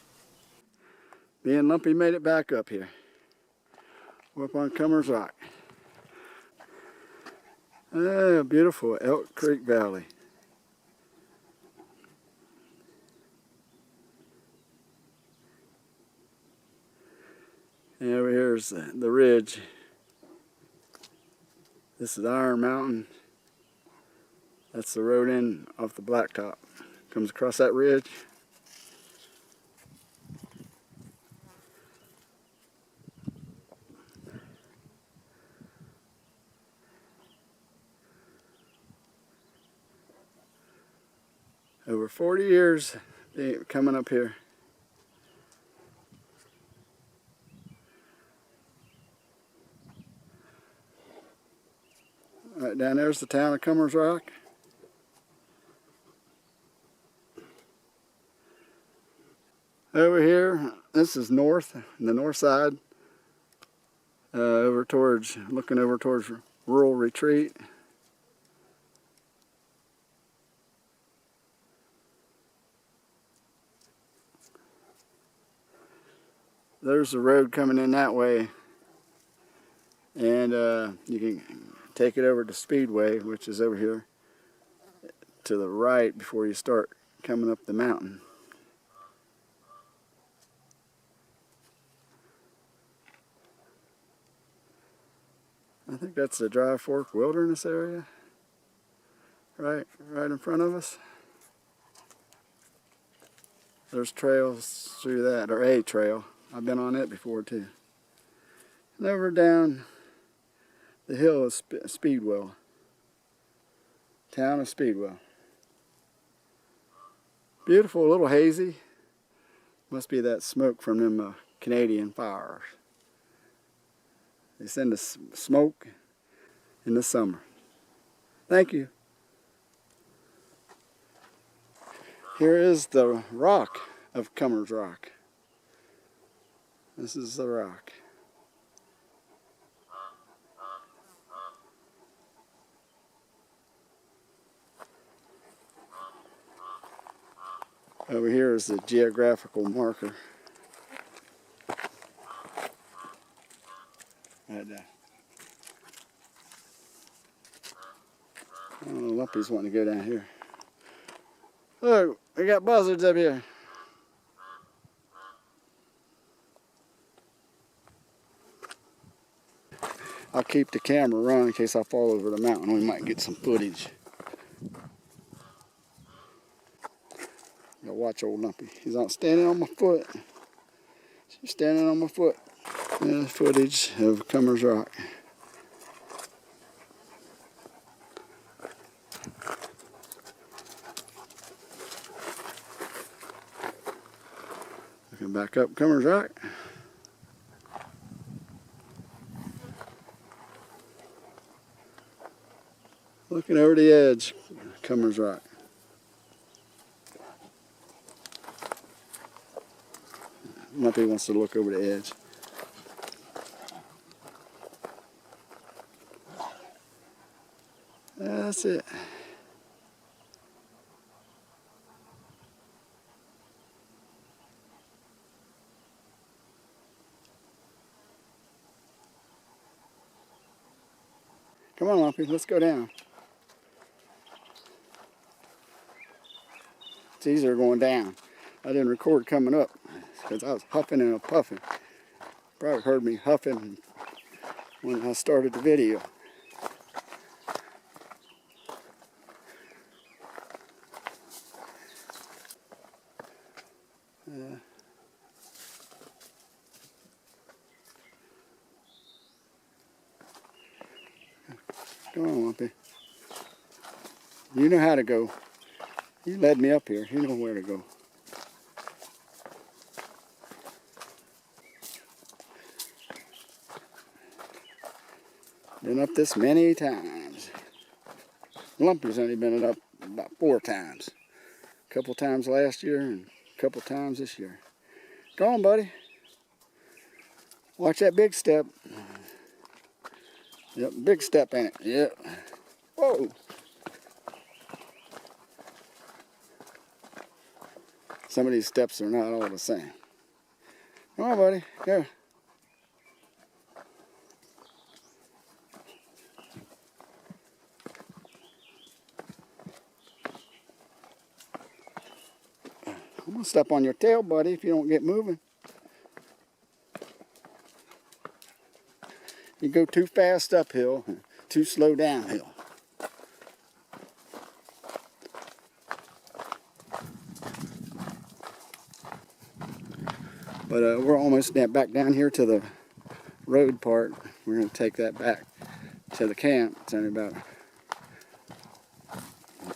Me and Lumpy made it back up here. We're up on Cummers Rock. Beautiful Elk Creek Valley. And over here is the ridge. This is Iron Mountain. That's the road in off the blacktop. Comes across that ridge. Over 40 years coming up here. Right down there's the town of Cummers Rock. Over here, this is north, the north side, looking over towards Rural Retreat. There's the road coming in that way, and you can take it over to Speedway, which is over here to the right before you start coming up the mountain. I think that's the Dry Fork Wilderness area, right in front of us. There's trails through that, or a trail. I've been on it before too. And over down the hill is Speedwell, town of Speedwell. Beautiful, a little hazy. Must be that smoke from them Canadian fires. They send us smoke in the summer. Thank you. Here is the rock of Cummers Rock. This is the rock. Over here is the geographical marker. Right there. Oh, Lumpy's wanting to go down here. Look, we got buzzards up here. I'll keep the camera running in case I fall over the mountain. We might get some footage. Gotta watch old Lumpy. He's out standing on my foot. She's standing on my foot. There's footage of Cummers Rock. Looking back up Cummers Rock. Looking over the edge, Cummers Rock. Lumpy wants to look over the edge. That's it. Come on, Lumpy, let's go down. It's easier going down. I didn't record coming up because I was huffing and puffing. Probably heard me huffing when I started the video. Come on, Lumpy. You know how to go. You led me up here. You know where to go. Been up this many times. Lumpy's only been up about 4 times. A couple times last year and a couple times this year. Go on, buddy. Watch that big step. Yep, big step in it. Yep. Whoa. Some of these steps are not all the same. Come on, buddy. Go. I'm gonna step on your tail, buddy, if you don't get moving. You go too fast uphill, too slow downhill. But we're almost back down here to the road part. We're going to take that back to the camp. It's only about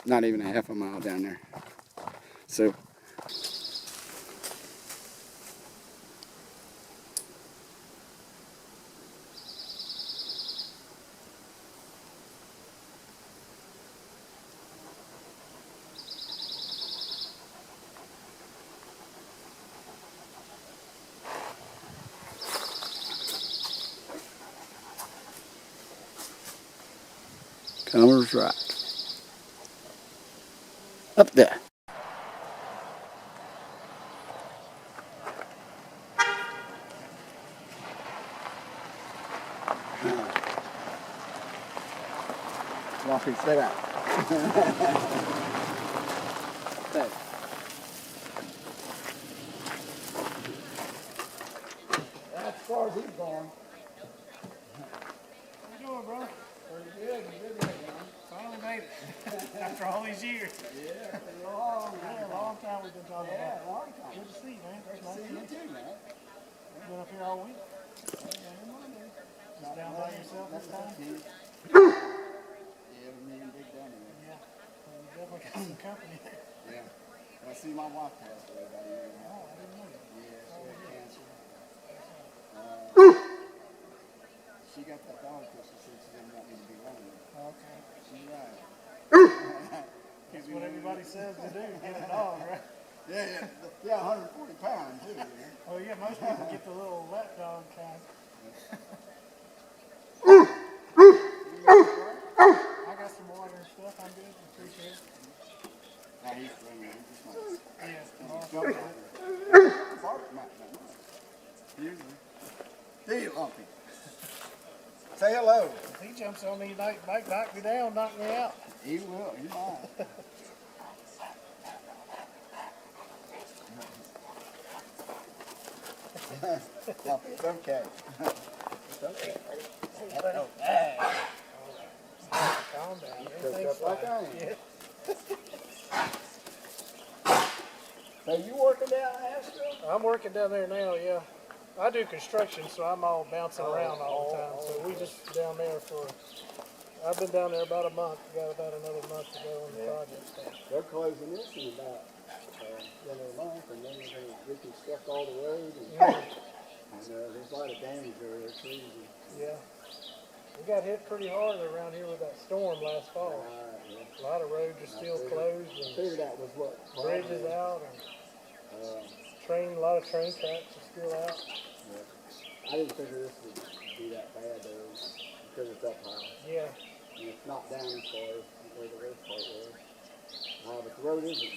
not even a half a mile down there. So Cummers Rock. Up there. Lumpy, sit down. Hey. That's as far as he's gone. How you doing, bro? Pretty good. You did it, man. Finally made it. After all these years. Yeah, it's been a long time. Yeah, a long time we've been talking Yeah, about a long time. it. Good to see you, man. Great to see you too, man. Been up here all week. Just down by yourself this time? Yeah, we need big down here. Yeah. Well, you definitely got some company there. Yeah. I see my wife passed away about a year ago. Oh, I didn't know that. Yeah, she had cancer. She got that dog because she said she didn't want me to be lonely. Okay. She's right. That's what everybody says to do, get a dog, right? Yeah, 140 pounds too. Well, yeah, most people get the little lap dog kind. I got some water and stuff. I'm good. Appreciate it. Now he's friendly. He's just nice. Yeah. See you, Lumpy. Say hello. If he jumps on me, might knock me down, knock me out. He will. He might. Lumpy, it's okay. It's okay. Calm down. Cooked Everything's up like fine. I am. Yeah. So you working down in Asheville? I'm working down there now, yeah. I do construction, so I'm all bouncing around all the time. So we just down there for, I've been down there about a month. Got about another month to go on the project stuff. They're closing this in about the end of the month, and then they're going to reconstruct all the road. And there's a lot of damage over there, trees. Yeah. We got hit pretty hard around here with that storm last fall. A lot of roads are still closed I and figured that was what. bridges out and a lot of train tracks are still out. Yeah. I didn't figure this would be that bad though, because it's up high. Yeah. And it's not down as far as where the road part was. But the road isn't.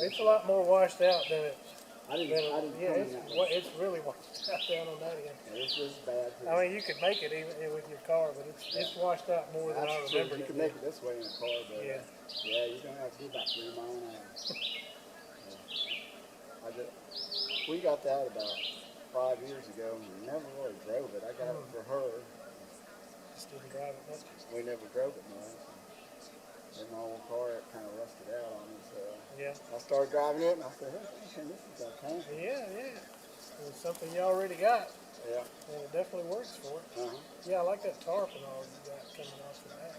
It's a lot more washed out than it. I didn't Yeah, come in that way. it's really washed out down on that end. Yeah, this is bad. I mean, you could make it even with your car, but it's washed out more than I That's true. remembered You it. can make it this way in a car, but Yeah. yeah, you're gonna have to do about 3 miles an hour. We got that about 5 years ago, and we never really drove it. I got it for her. Just didn't drive it much. We never drove it much. And my old car, it kind of rusted out on me, so Yeah. I started driving it, and I said, hey, this is okay. Yeah. It's something you already got, Yeah. and it definitely works for it. Yeah, I like that tarp and all you got coming off the back.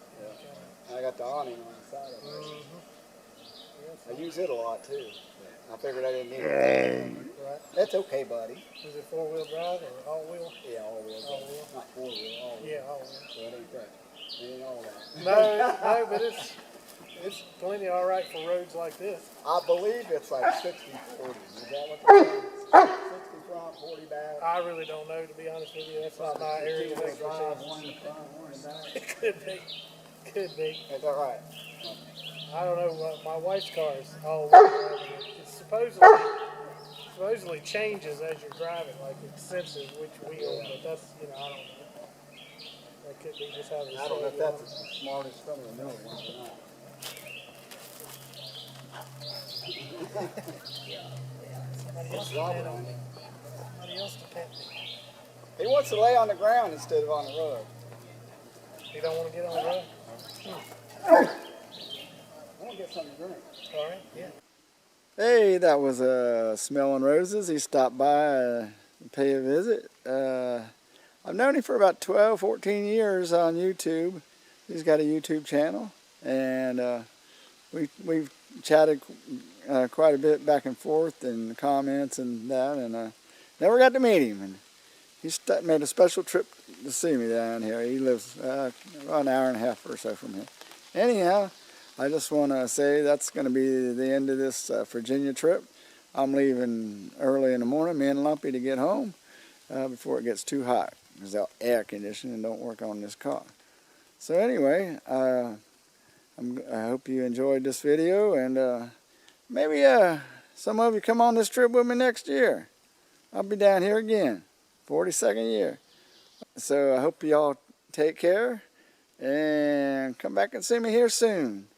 Yeah. I got the awning on the side of it. Yeah, I use it a lot, too. I figured I didn't need it. right. That's okay, buddy. Is it 4-wheel drive or all-wheel? Yeah, all-wheel. All-wheel. Not 4-wheel, all-wheel. Yeah, all-wheel. So it ain't that. It ain't all that. No, but it's plenty all right for roads like this. I believe it's like 60-40. Is that what they're saying? 60 front, 40 back. I really don't know, to be honest with you. That's not my area of Two-wheel drive, expertise. one in the front, one in the back. It could be. Could be. Is that right? I don't know. My wife's car is all it supposedly changes as you're driving, like it senses which wheel, but that's, I don't know. That could be just how they I don't know if say it. that's the smartest from the newer ones or not. Somebody else to pet on me. Somebody else to pet me. He wants to lay on the ground instead of on the road. You don't want to get on the road? I want to get something to drink. All right, yeah. Hey, that was Smelling Roses. He stopped by to pay a visit. I've known him for about 12, 14 years on YouTube. He's got a YouTube channel, and we've chatted quite a bit back and forth in comments and that, and never got to meet him. And he made a special trip to see me down here. He lives about an hour and a half or so from here. Anyhow, I just want to say that's going to be the end of this Virginia trip. I'm leaving early in the morning, me and Lumpy, to get home before it gets too hot, because the air conditioning don't work on this car. So anyway, I hope you enjoyed this video, and maybe some of you come on this trip with me next year. I'll be down here again, 42nd year. So I hope y'all take care and come back and see me here soon.